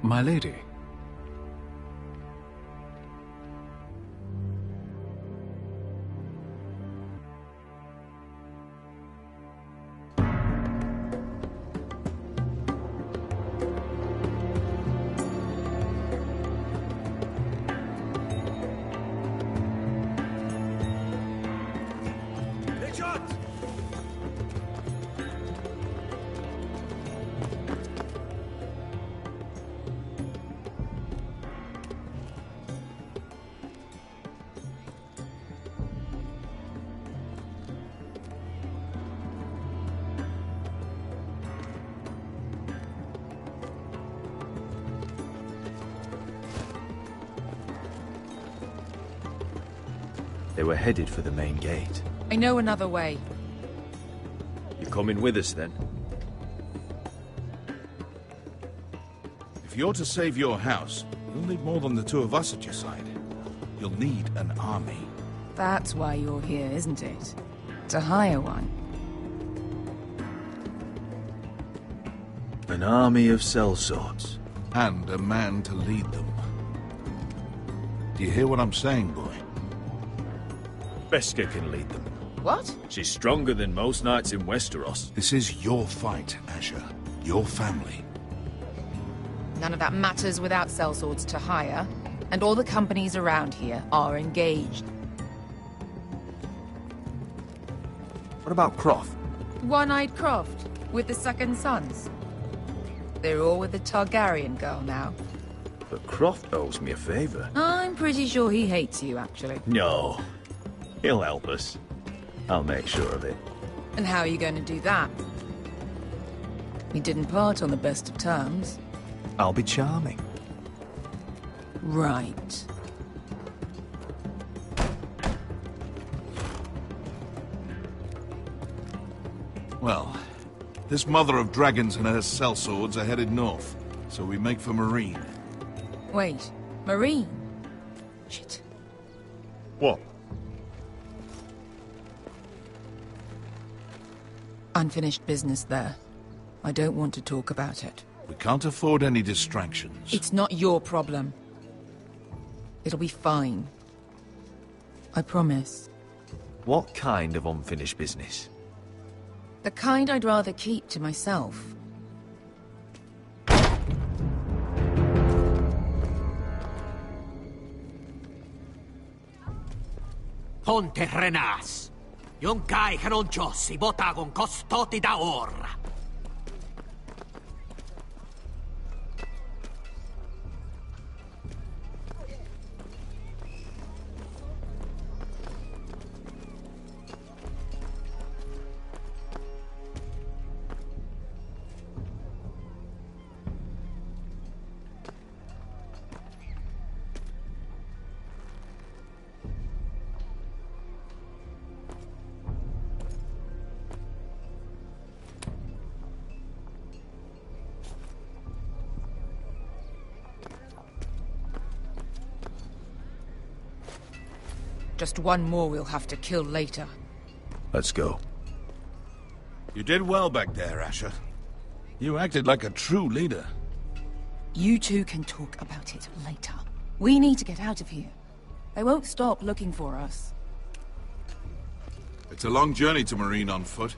My lady. They were headed for the main gate. I know another way. You coming with us, then? If you're to save your house, you'll need more than the two of us at your side. You'll need an army. That's why you're here, isn't it? To hire one. An army of sellswords. And a man to lead them. Do you hear what I'm saying, boy? Beska can lead them. What? She's stronger than most knights in Westeros. This is your fight, Asher. Your family. None of that matters without sellswords to hire, and all the companies around here are engaged. What about Croft? One-Eyed Croft, with the second sons. They're all with the Targaryen girl now. But Croft owes me a favor. I'm pretty sure he hates you, actually. No. He'll help us. I'll make sure of it. And how are you going to do that? We didn't part on the best of terms. I'll be charming. Right. Well, this mother of dragons and her sellswords are headed north, so we make for Marine. Wait, Marine? Shit. What? Unfinished business there. I don't want to talk about it. We can't afford any distractions. It's not your problem. It'll be fine. I promise. What kind of unfinished business? The kind I'd rather keep to myself. Ponte Renas. Yung kai kanoncho si bota con costoti da ora. Just one more we'll have to kill later. Let's go. You did well back there, Asher. You acted like a true leader. You two can talk about it later. We need to get out of here. They won't stop looking for us. It's a long journey to Marine on foot.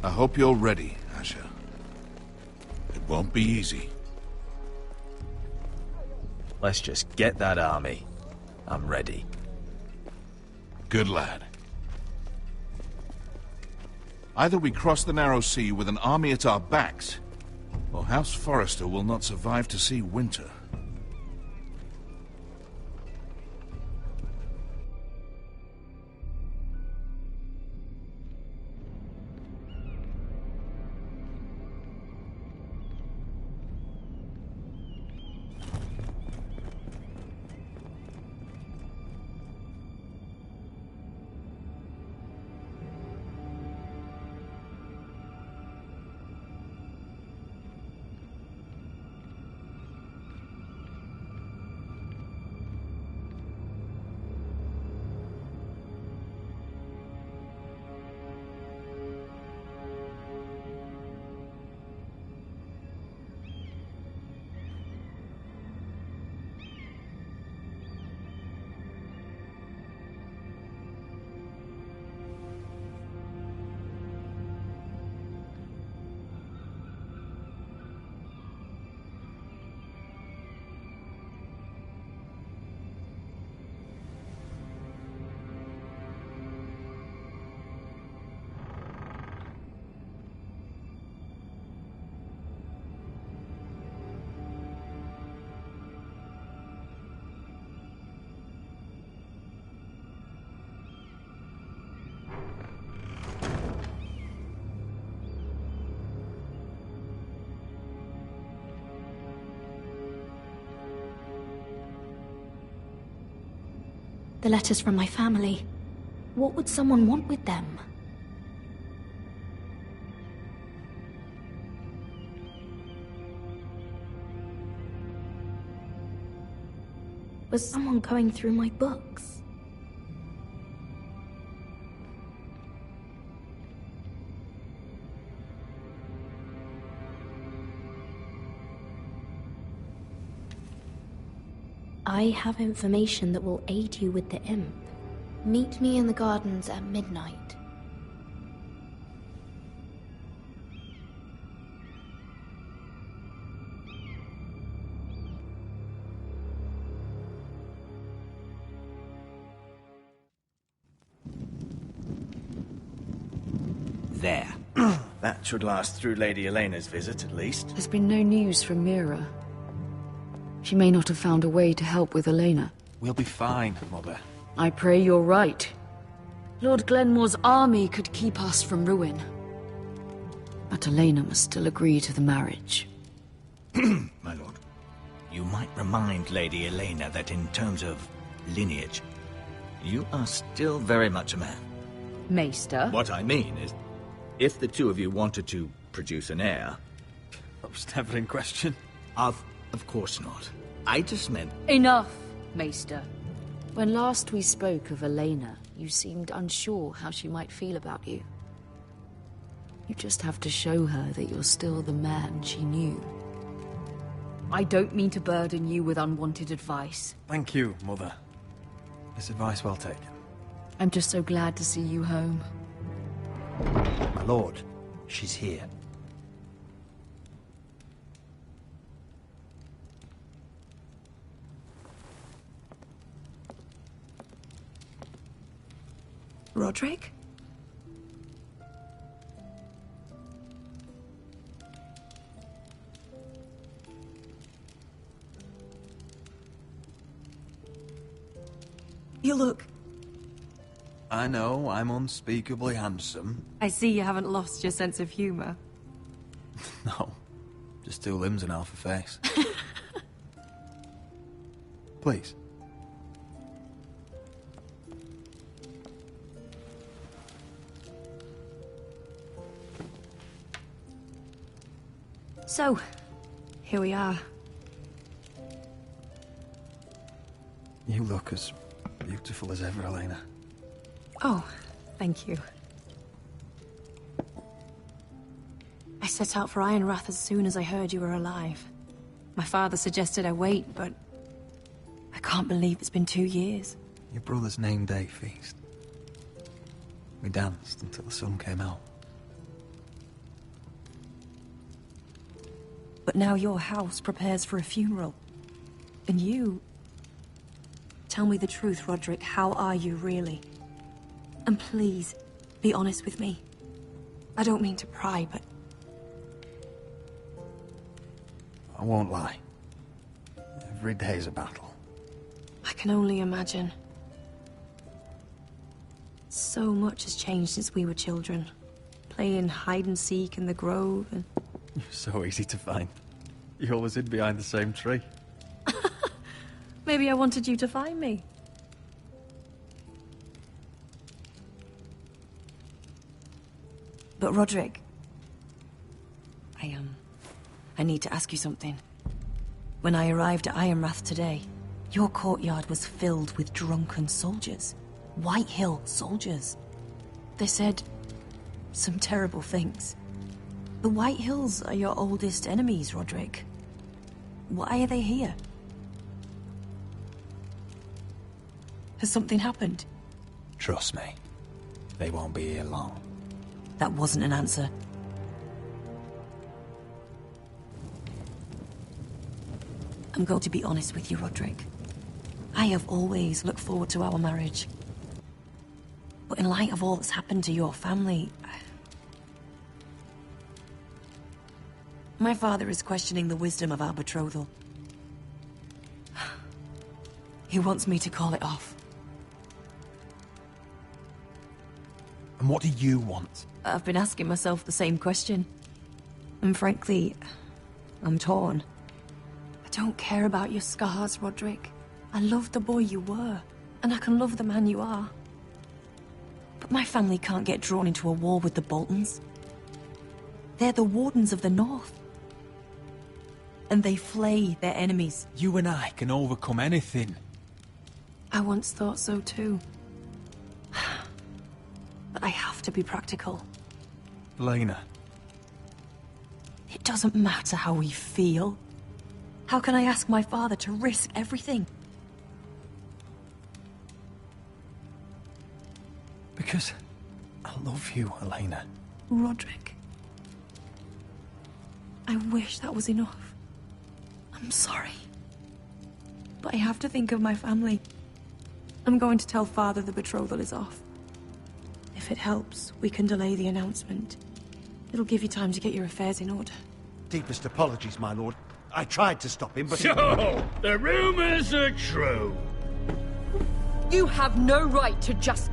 I hope you're ready, Asher. It won't be easy. Let's just get that army. I'm ready. Good lad. Either we cross the narrow sea with an army at our backs, or House Forrester will not survive to see winter. The letters from my family. What would someone want with them? Was someone going through my books? I have information that will aid you with the imp. Meet me in the gardens at midnight. There. That should last through Lady Elena's visit, at least. There's been no news from Mira. She may not have found a way to help with Elena. We'll be fine, Mother. I pray you're right. Lord Glenmore's army could keep us from ruin. But Elena must still agree to the marriage. My lord, you might remind Lady Elena that in terms of lineage, you are still very much a man. Maester? What I mean is, if the two of you wanted to produce an heir... That was never in question. Of course not. I just meant... Enough, Maester. When last we spoke of Elena, you seemed unsure how she might feel about you. You just have to show her that you're still the man she knew. I don't mean to burden you with unwanted advice. Thank you, Mother. It's advice well taken. I'm just so glad to see you home. My lord, she's here. Roderick? You look... I know, I'm unspeakably handsome. I see you haven't lost your sense of humor. No, just 2 limbs and half a face. Please. So, here we are. You look as beautiful as ever, Elena. Oh, thank you. I set out for Ironrath as soon as I heard you were alive. My father suggested I wait, but I can't believe it's been 2 years. Your brother's name day feast. We danced until the sun came out. But now your house prepares for a funeral. And you... Tell me the truth, Roderick. How are you, really? And please, be honest with me. I don't mean to pry, but... I won't lie. Every day's a battle. I can only imagine. So much has changed since we were children. Playing hide-and-seek in the grove and... You're so easy to find. You always hid behind the same tree. Maybe I wanted you to find me. But Roderick... I need to ask you something. When I arrived at Ironrath today, your courtyard was filled with drunken soldiers. White Hill soldiers. They said some terrible things. The White Hills are your oldest enemies, Roderick. Why are they here? Has something happened? Trust me, they won't be here long. That wasn't an answer. I'm going to be honest with you, Roderick. I have always looked forward to our marriage. But in light of all that's happened to your family... My father is questioning the wisdom of our betrothal. He wants me to call it off. And what do you want? I've been asking myself the same question. And frankly, I'm torn. I don't care about your scars, Roderick. I loved the boy you were. And I can love the man you are. But my family can't get drawn into a war with the Boltons. They're the Wardens of the North. And they flay their enemies. You and I can overcome anything. I once thought so too. But I have to be practical. Lena. It doesn't matter how we feel. How can I ask my father to risk everything? Because I love you, Elena. Roderick. I wish that was enough. I'm sorry. But I have to think of my family. I'm going to tell Father the betrothal is off. If it helps, we can delay the announcement. It'll give you time to get your affairs in order. Deepest apologies, my lord. I tried to stop him, but... So, the rumors are true. You have no right to just...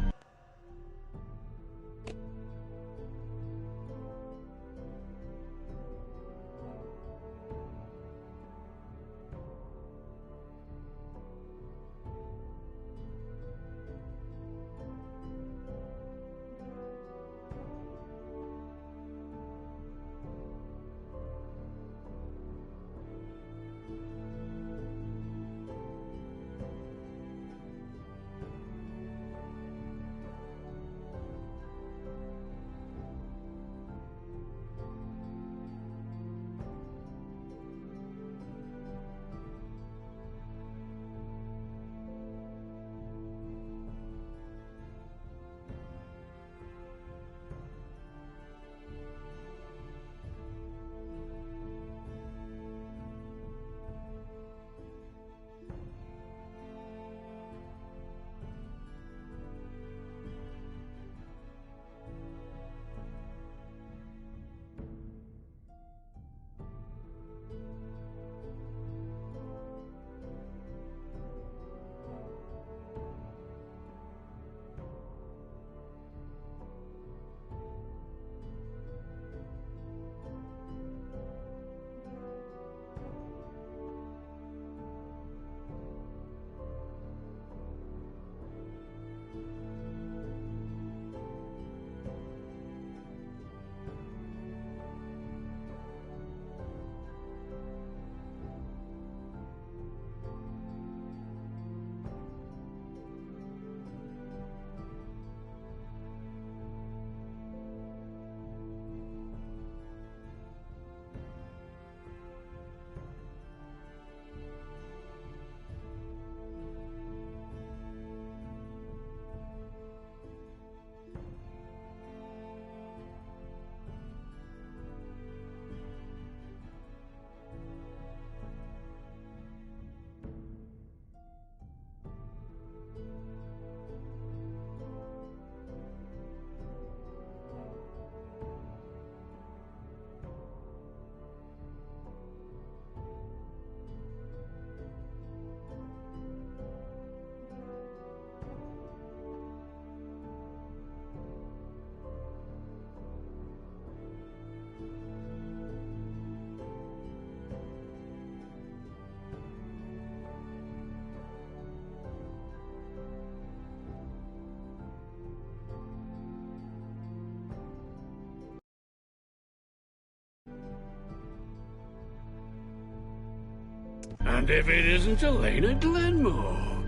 And if it isn't Elena Glenmore?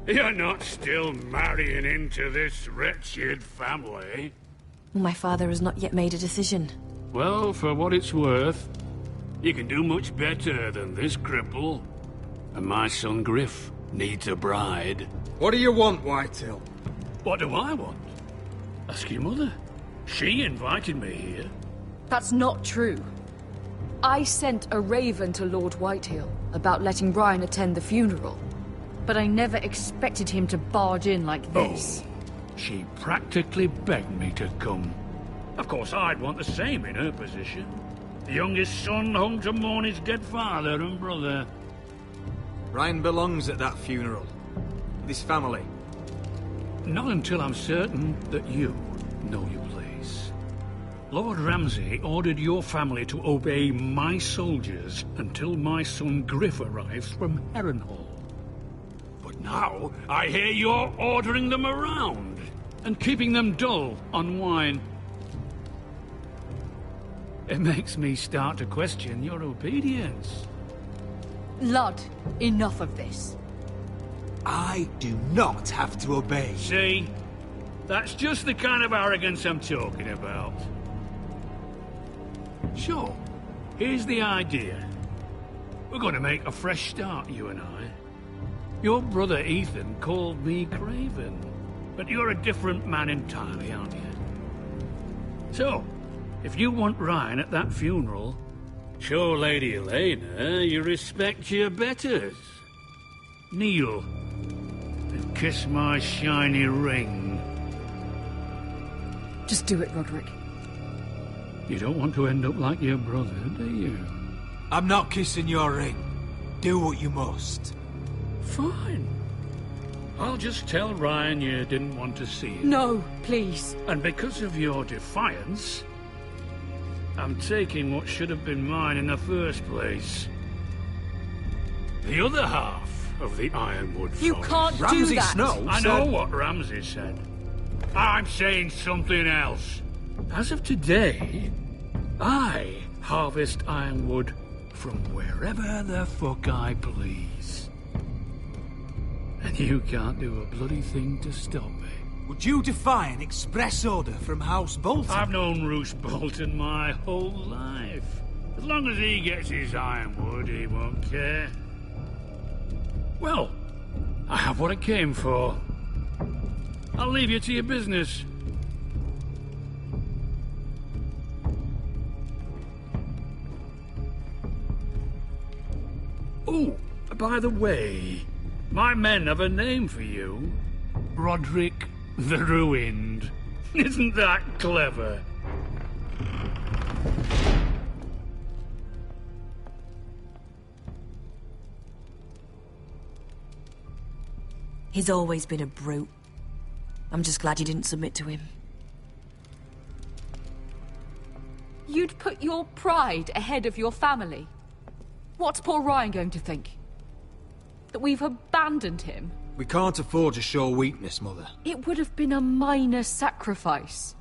You're not still marrying into this wretched family? My father has not yet made a decision. Well, for what it's worth, you can do much better than this cripple. And my son Griff needs a bride. What do you want, Whitehill? What do I want? Ask your mother. She invited me here. That's not true. I sent a raven to Lord Whitehill about letting Brian attend the funeral. But I never expected him to barge in like this. Oh, she practically begged me to come. Of course, I'd want the same in her position. The youngest son home to mourn his dead father and brother. Brian belongs at that funeral. With his family. Not until I'm certain that you know your place. Lord Ramsay ordered your family to obey my soldiers until my son Griff arrives from Harrenhal. But now, I hear you're ordering them around and keeping them dull on wine. It makes me start to question your obedience. Lud, enough of this. I do not have to obey. See? That's just the kind of arrogance I'm talking about. So, here's the idea. We're going to make a fresh start, you and I. Your brother Ethan called me Craven, but you're a different man entirely, aren't you? So, if you want Ryan at that funeral, show Lady Elena you respect your betters. Kneel and kiss my shiny ring. Just do it, Roderick. You don't want to end up like your brother, do you? I'm not kissing your ring. Do what you must. Fine. I'll just tell Ryan you didn't want to see it. No, please. And because of your defiance, I'm taking what should have been mine in the first place. The other half of the Ironwood You forest. can't do Ramsay that. Snow I said... know what Ramsay said. I'm saying something else. As of today, I harvest Ironwood from wherever the fuck I please. And you can't do a bloody thing to stop me. Would you defy an express order from House Bolton? I've known Roose Bolton my whole life. As long as he gets his Ironwood, he won't care. Well, I have what I came for. I'll leave you to your business. Oh, by the way, my men have a name for you. Roderick the Ruined. Isn't that clever? He's always been a brute. I'm just glad you didn't submit to him. You'd put your pride ahead of your family. What's poor Ryan going to think? That we've abandoned him? We can't afford to show weakness, Mother. It would have been a minor sacrifice.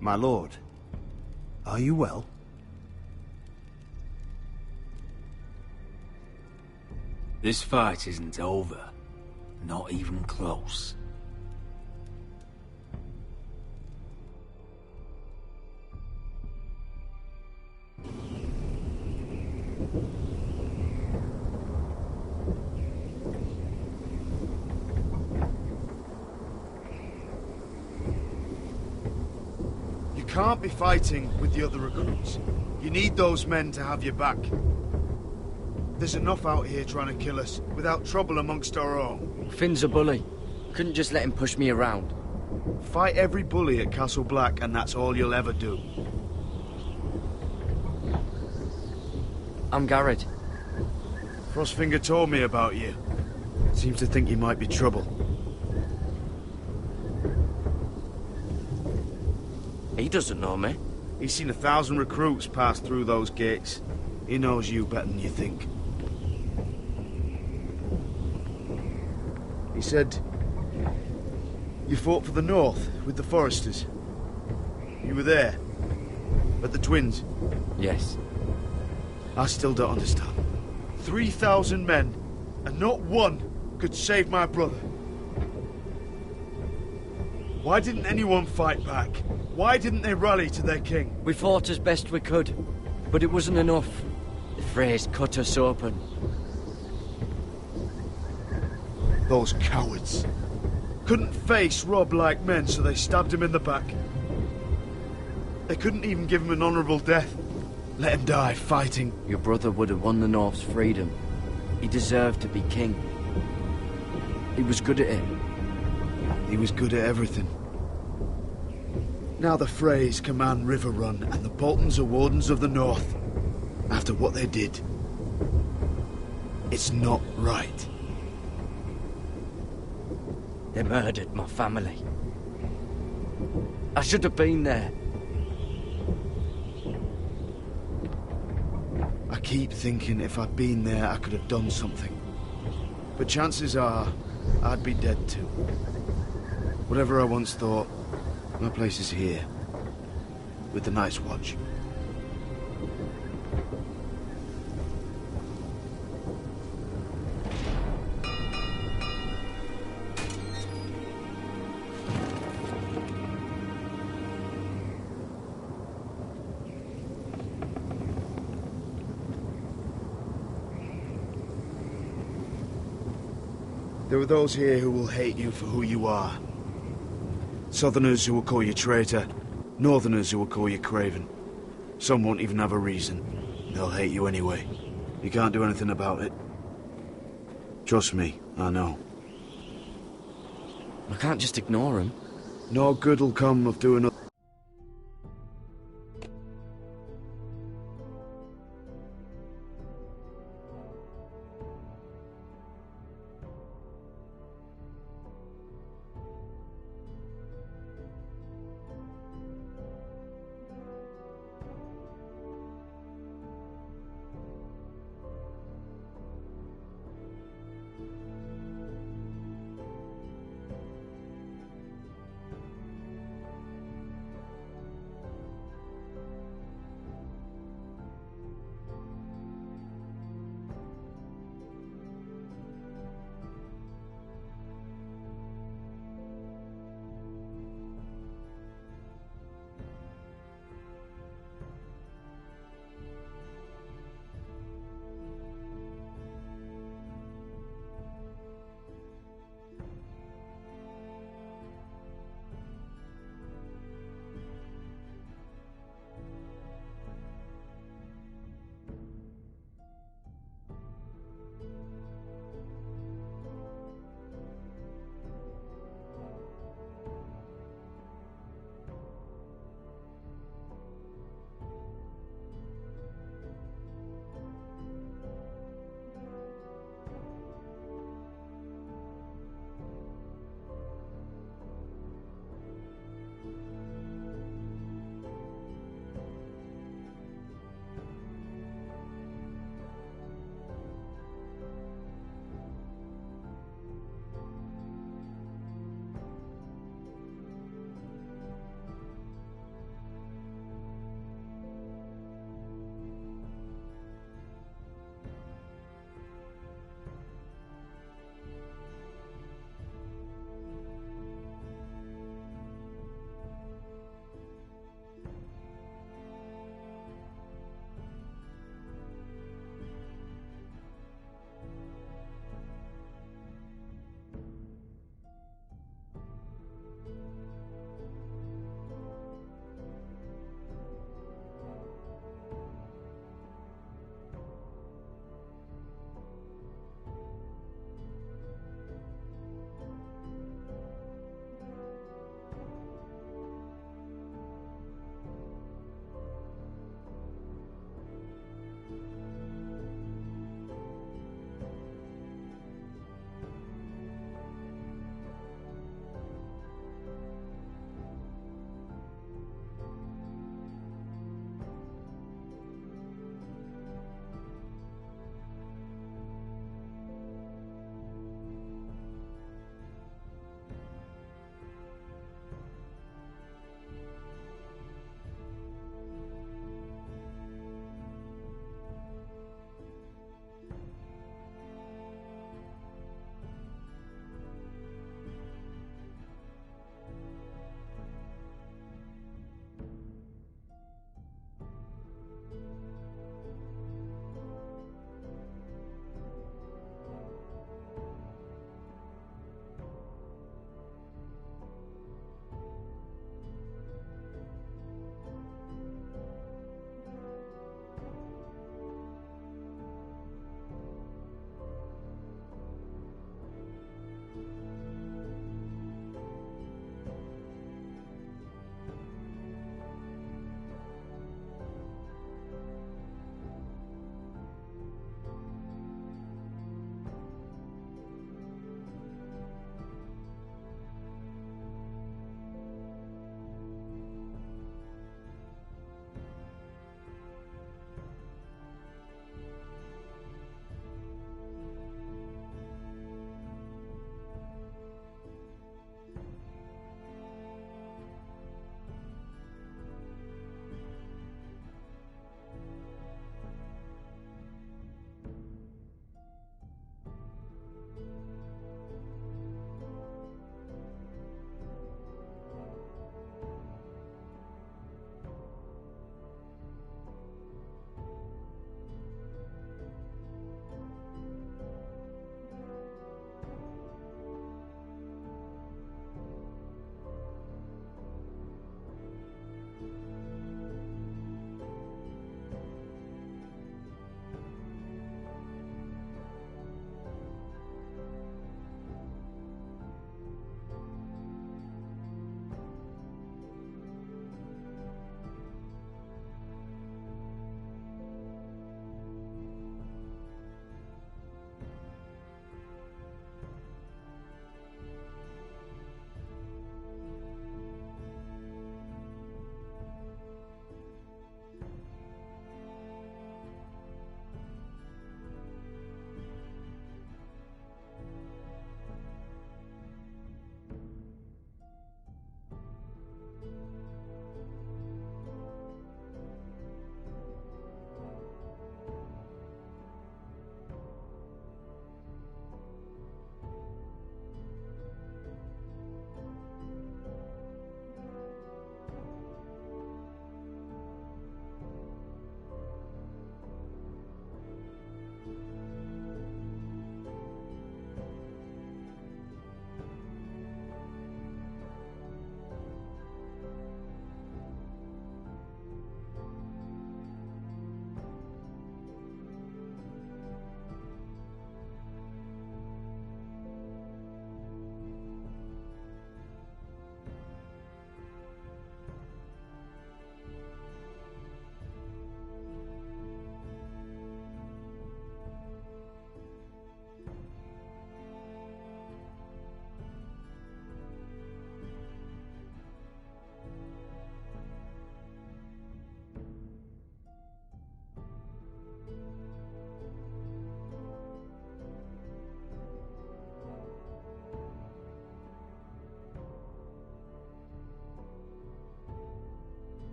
My lord, are you well? This fight isn't over. Not even close. You can't be fighting with the other recruits. You need those men to have your back. There's enough out here trying to kill us, without trouble amongst our own. Finn's a bully. Couldn't just let him push me around. Fight every bully at Castle Black, and that's all you'll ever do. I'm Garrett. Frostfinger told me about you. Seems to think you might be trouble. He doesn't know me. He's seen 1,000 recruits pass through those gates. He knows you better than you think. He said you fought for the North with the Foresters. You were there, at the Twins. Yes. I still don't understand. 3,000 men, and not one could save my brother. Why didn't anyone fight back? Why didn't they rally to their king? We fought as best we could, but it wasn't enough. The Freys cut us open. Those cowards. Couldn't face Rob like men, so they stabbed him in the back. They couldn't even give him an honourable death. Let him die fighting. Your brother would have won the North's freedom. He deserved to be king. He was good at it. He was good at everything. Now the Freys command River Run, and the Boltons are Wardens of the North. After what they did. It's not right. They murdered my family. I should have been there. I keep thinking if I'd been there, I could have done something. But chances are, I'd be dead too. Whatever I once thought, my place is here. With the Night's Watch. There are those here who will hate you for who you are. Southerners who will call you traitor, Northerners who will call you craven. Some won't even have a reason. They'll hate you anyway. You can't do anything about it. Trust me, I know. I can't just ignore him. No good will come of doing nothing.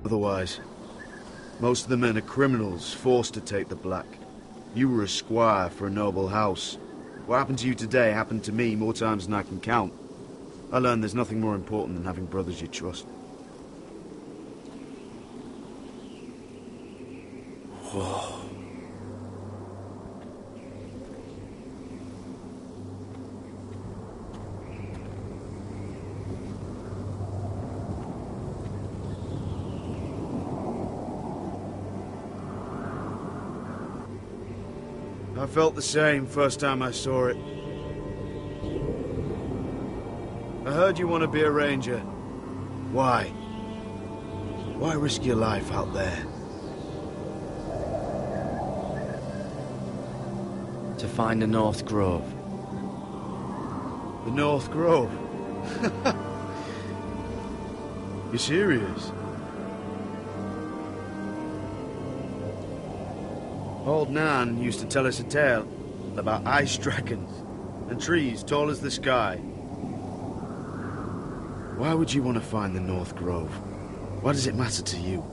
Otherwise, most of the men are criminals, forced to take the black. You were a squire for a noble house. What happened to you today happened to me more times than I can count. I learned there's nothing more important than having brothers you trust. Whoa. I felt the same first time I saw it. I heard you want to be a ranger. Why? Why risk your life out there? To find the North Grove. The North Grove? You serious? Old Nan used to tell us a tale about ice dragons and trees tall as the sky. Why would you want to find the North Grove? Why does it matter to you?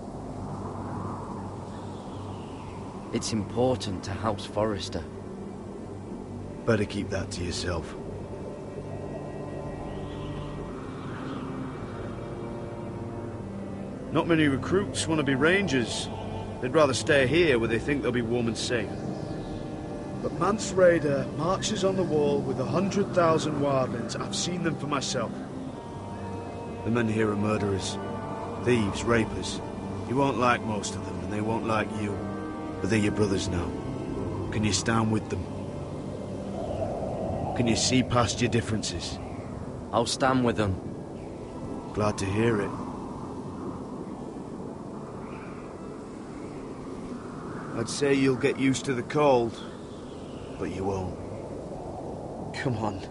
It's important to House Forrester. Better keep that to yourself. Not many recruits want to be rangers. They'd rather stay here where they think they'll be warm and safe. But Mance Raider marches on the wall with 100,000 wildlings. I've seen them for myself. The men here are murderers, thieves, rapers. You won't like most of them, and they won't like you. But they're your brothers now. Can you stand with them? Can you see past your differences? I'll stand with them. Glad to hear it. I'd say you'll get used to the cold, but you won't. Come on.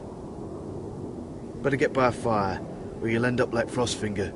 Better get by a fire, or you'll end up like Frostfinger.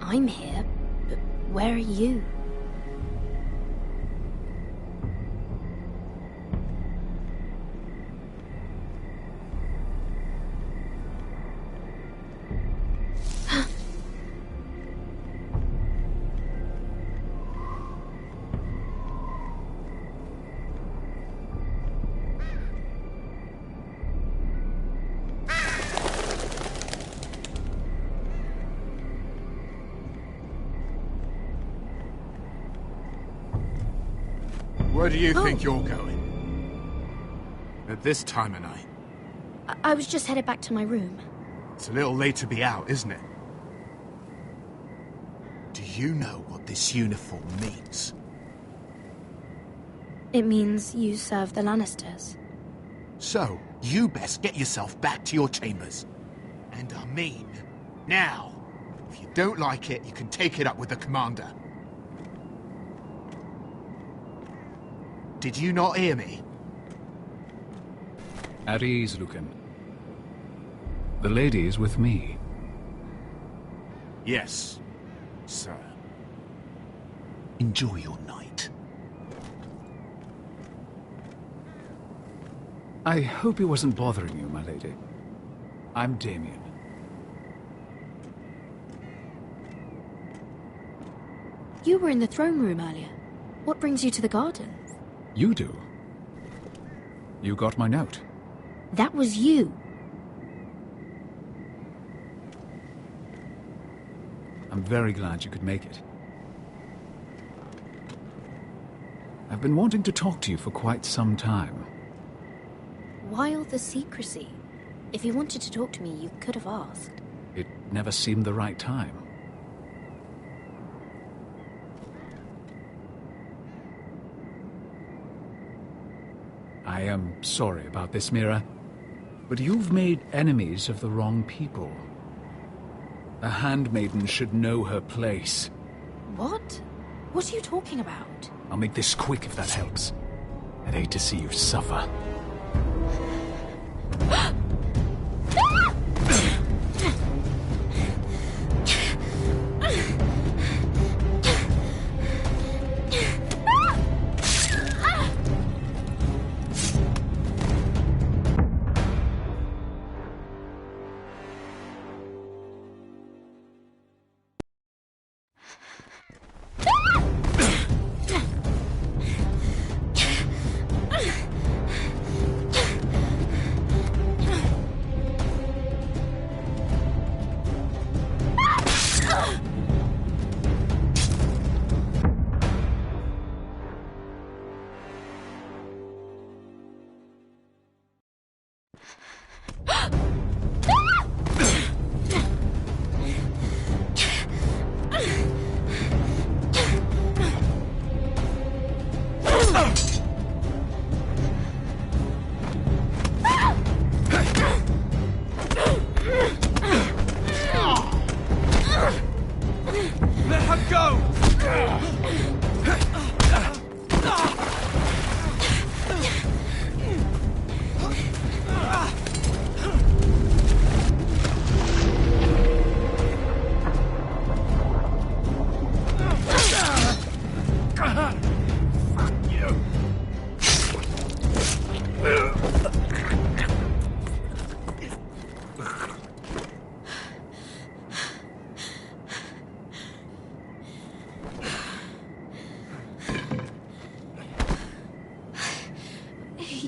I'm here, but where are you? Where do you think you're going? At this time of night? I was just headed back to my room. It's a little late to be out, isn't it? Do you know what this uniform means? It means you serve the Lannisters. So, you best get yourself back to your chambers. And I mean, now. If you don't like it, you can take it up with the commander. Did you not hear me? At ease, Lucan. The lady is with me. Yes, sir. Enjoy your night. I hope he wasn't bothering you, my lady. I'm Damien. You were in the throne room earlier. What brings you to the gardens? You do. You got my note. That was you. I'm very glad you could make it. I've been wanting to talk to you for quite some time. Why all the secrecy? If you wanted to talk to me, you could have asked. It never seemed the right time. I am sorry about this, Mira, but you've made enemies of the wrong people. A handmaiden should know her place. What? What are you talking about? I'll make this quick if that helps. I'd hate to see you suffer.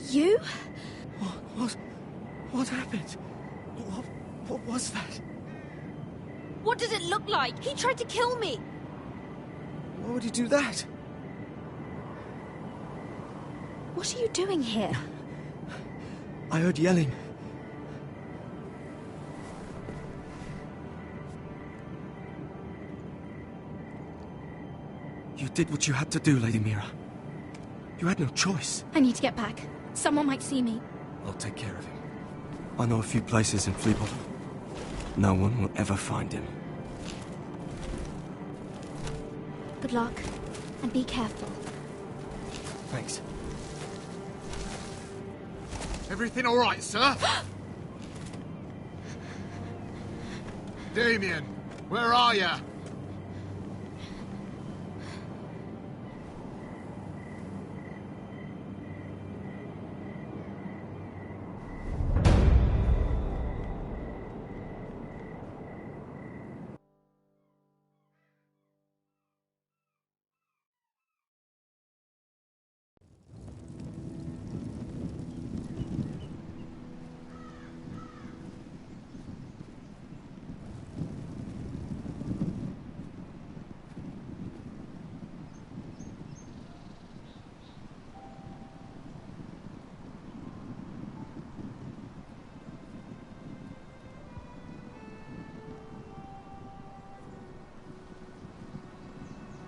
You? What happened? What was that? What did it look like? He tried to kill me! Why would he do that? What are you doing here? I heard yelling. You did what you had to do, Lady Mira. You had no choice. I need to get back. Someone might see me. I'll take care of him. I know a few places in Fleabottom. No one will ever find him. Good luck, and be careful. Thanks. Everything all right, sir? Damien, where are you?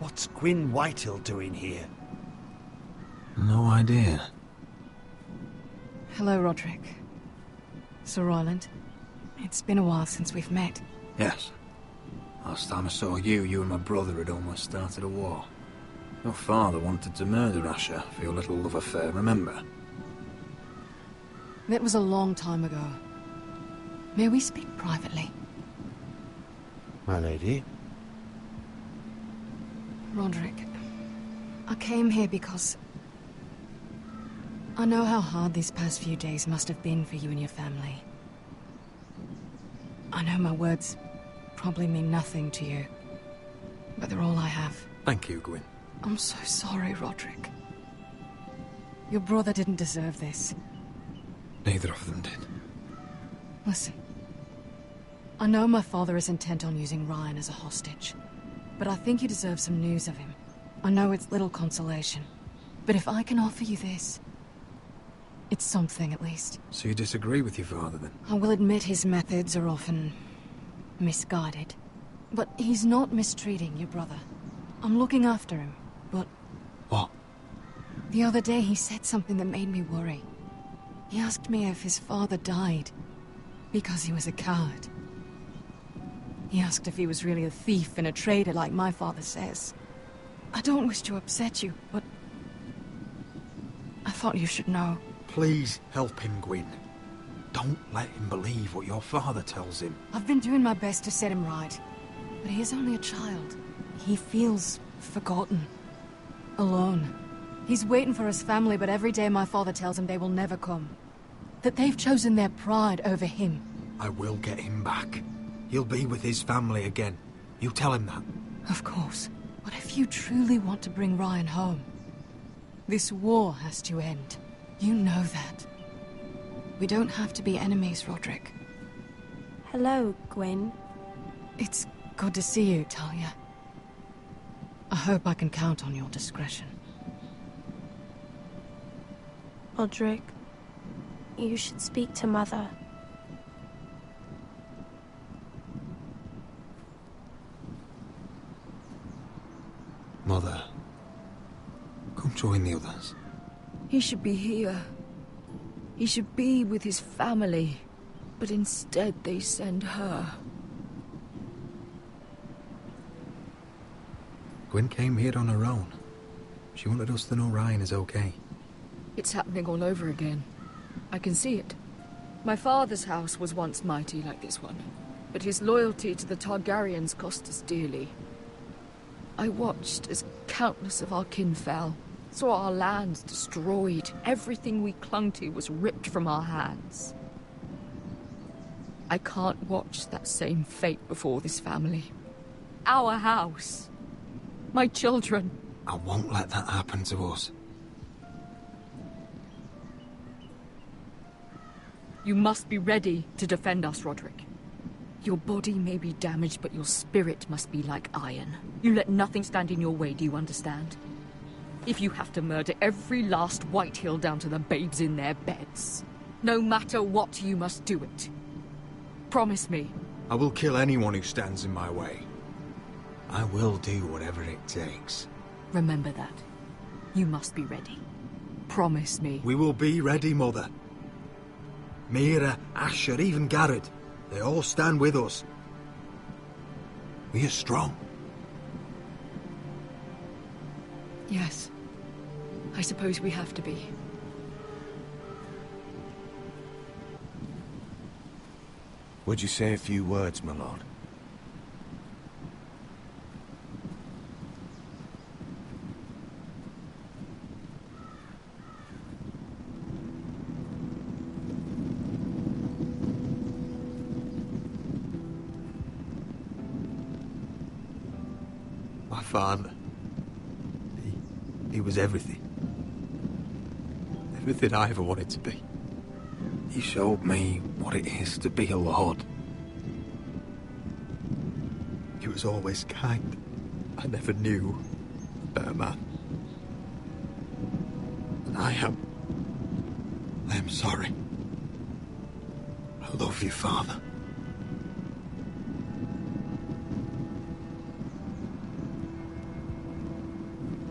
What's Gwyn Whitehill doing here? No idea. Hello, Roderick. Sir Royland. It's been a while since we've met. Yes. Last time I saw you, you and my brother had almost started a war. Your father wanted to murder Asher for your little love affair, remember? That was a long time ago. May we speak privately? My lady? Roderick, I came here because I know how hard these past few days must have been for you and your family. I know my words probably mean nothing to you, but they're all I have. Thank you, Gwyn. I'm so sorry, Roderick. Your brother didn't deserve this. Neither of them did. Listen. I know my father is intent on using Ryan as a hostage, but I think you deserve some news of him. I know it's little consolation, but if I can offer you this, it's something at least. So you disagree with your father, then? I will admit his methods are often misguided, but he's not mistreating your brother. I'm looking after him, but... What? The other day he said something that made me worry. He asked me if his father died because he was a coward. He asked if he was really a thief and a traitor like my father says. I don't wish to upset you, but I thought you should know. Please help him, Gwyn. Don't let him believe what your father tells him. I've been doing my best to set him right, but he is only a child. He feels forgotten, alone. He's waiting for his family, but every day my father tells him they will never come. That they've chosen their pride over him. I will get him back. He'll be with his family again. You tell him that. Of course. But if you truly want to bring Ryan home, this war has to end. You know that. We don't have to be enemies, Roderick. Hello, Gwyn. It's good to see you, Talia. I hope I can count on your discretion. Roderick, you should speak to Mother. Mother, come join the others. He should be here. He should be with his family. But instead they send her. Gwyn came here on her own. She wanted us to know Ryan is okay. It's happening all over again. I can see it. My father's house was once mighty like this one, but his loyalty to the Targaryens cost us dearly. I watched as countless of our kin fell, saw our lands destroyed, everything we clung to was ripped from our hands. I can't watch that same fate before this family. Our house. My children. I won't let that happen to us. You must be ready to defend us, Roderick. Your body may be damaged, but your spirit must be like iron. You let nothing stand in your way, do you understand? If you have to murder every last White Hill down to the babes in their beds, no matter what, you must do it. Promise me. I will kill anyone who stands in my way. I will do whatever it takes. Remember that. You must be ready. Promise me. We will be ready, Mother. Mira, Asher, even Garrett. They all stand with us. We are strong. Yes. I suppose we have to be. Would you say a few words, my lord? My father. He was everything. Everything I ever wanted to be. He showed me what it is to be a lord. He was always kind. I never knew a better man. And I am sorry. I love you, Father.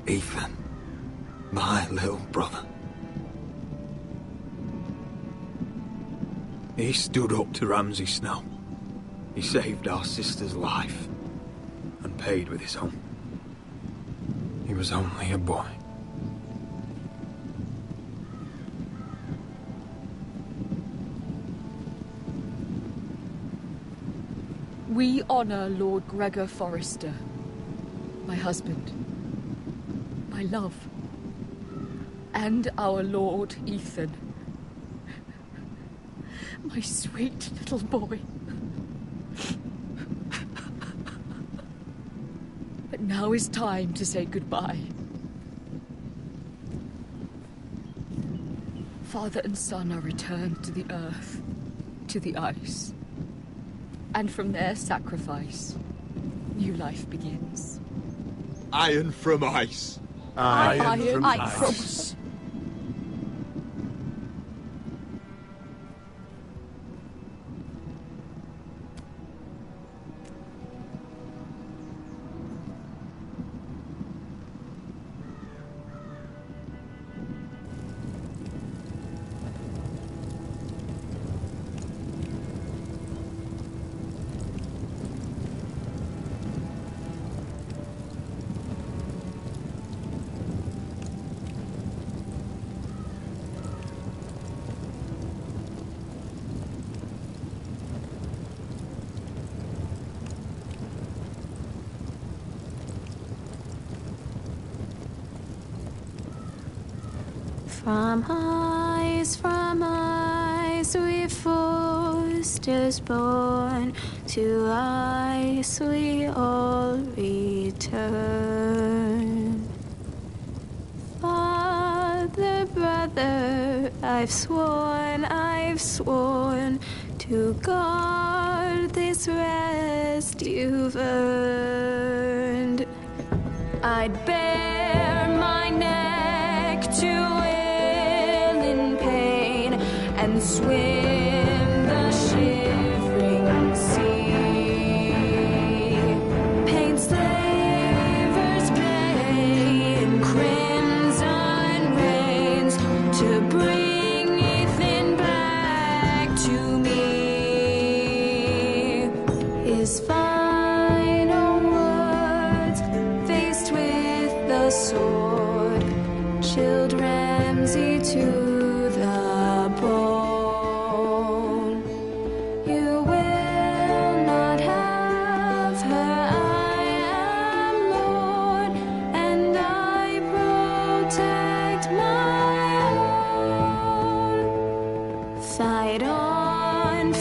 Ethan, my little brother. He stood up to Ramsay Snow. He saved our sister's life and paid with his own. He was only a boy. We honor Lord Gregor Forrester, my husband, my love, and our Lord Ethan, my sweet little boy. But now is time to say goodbye. Father and son are returned to the earth, to the ice. And from their sacrifice, new life begins. Iron from ice. Iron from ice. ice. From ice we foresters born, to ice we all return. Father, brother, I've sworn to guard this rest you've earned. I'd bare my neck to wail in pain and swim the shivering sea. Paint slavers play in crimson rains to bring Ethan back to me. His final words, faced with the sword, chilled Ramsay to the bone. You will not have her, I am Lord, and I protect my own. Fight on,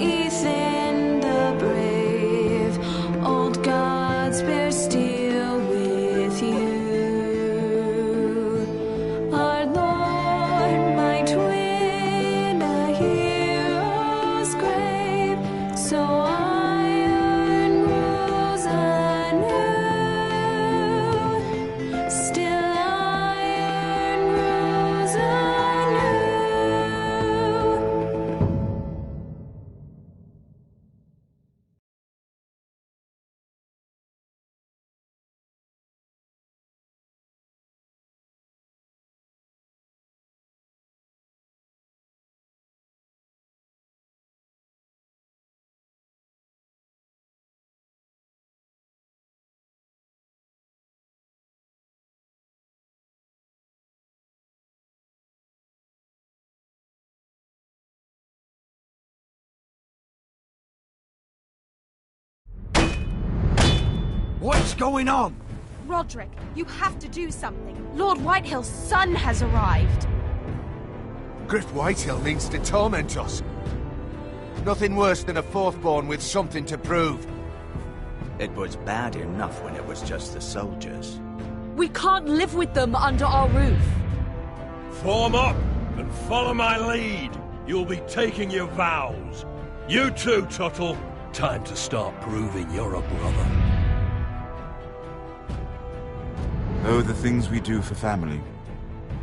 Ethan the brave. Old gods bear steel with you. Our Lord might win a hero's grave, so iron grows anew. Still iron grows anew. What's going on? Roderick, you have to do something. Lord Whitehill's son has arrived. Griff Whitehill means to torment us. Nothing worse than a fourthborn with something to prove. It was bad enough when it was just the soldiers. We can't live with them under our roof. Form up and follow my lead. You'll be taking your vows. You too, Tuttle. Time to start proving you're a brother. Oh, the things we do for family.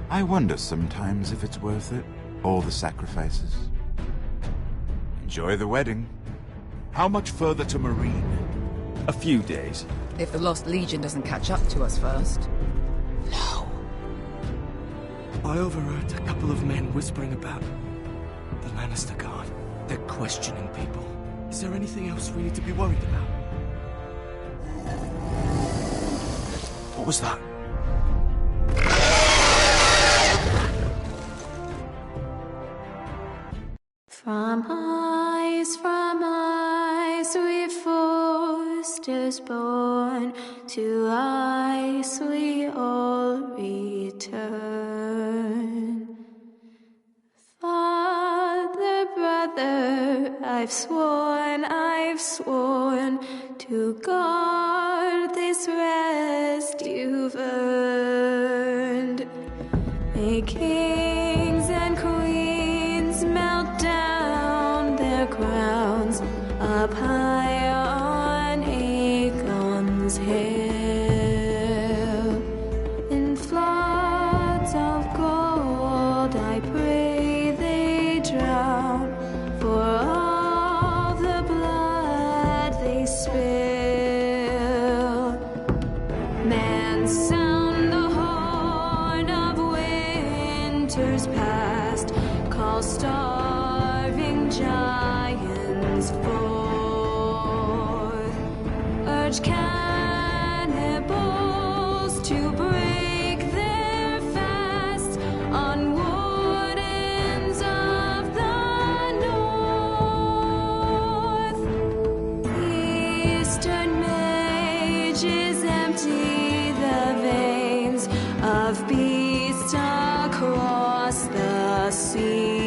I wonder sometimes if it's worth it, all the sacrifices. Enjoy the wedding. How much further to Marine? A few days. If the Lost Legion doesn't catch up to us first. I overheard a couple of men whispering about the Lannister Guard. They're questioning people. Is there anything else we need to be worried about? What was that? From ice we foresters born, to ice we all return. Father, brother, I've sworn to guard this rest you've earned. May kings and queens melt down their crowns up high on Aegon's hill. In floods of gold I pray they drown, for all the blood they spill. Man, sound the horn of winter's past, call starving giants forth, urge cannibals to break their fast on wardens of the north. Eastern mages empty the veins of beer the sea.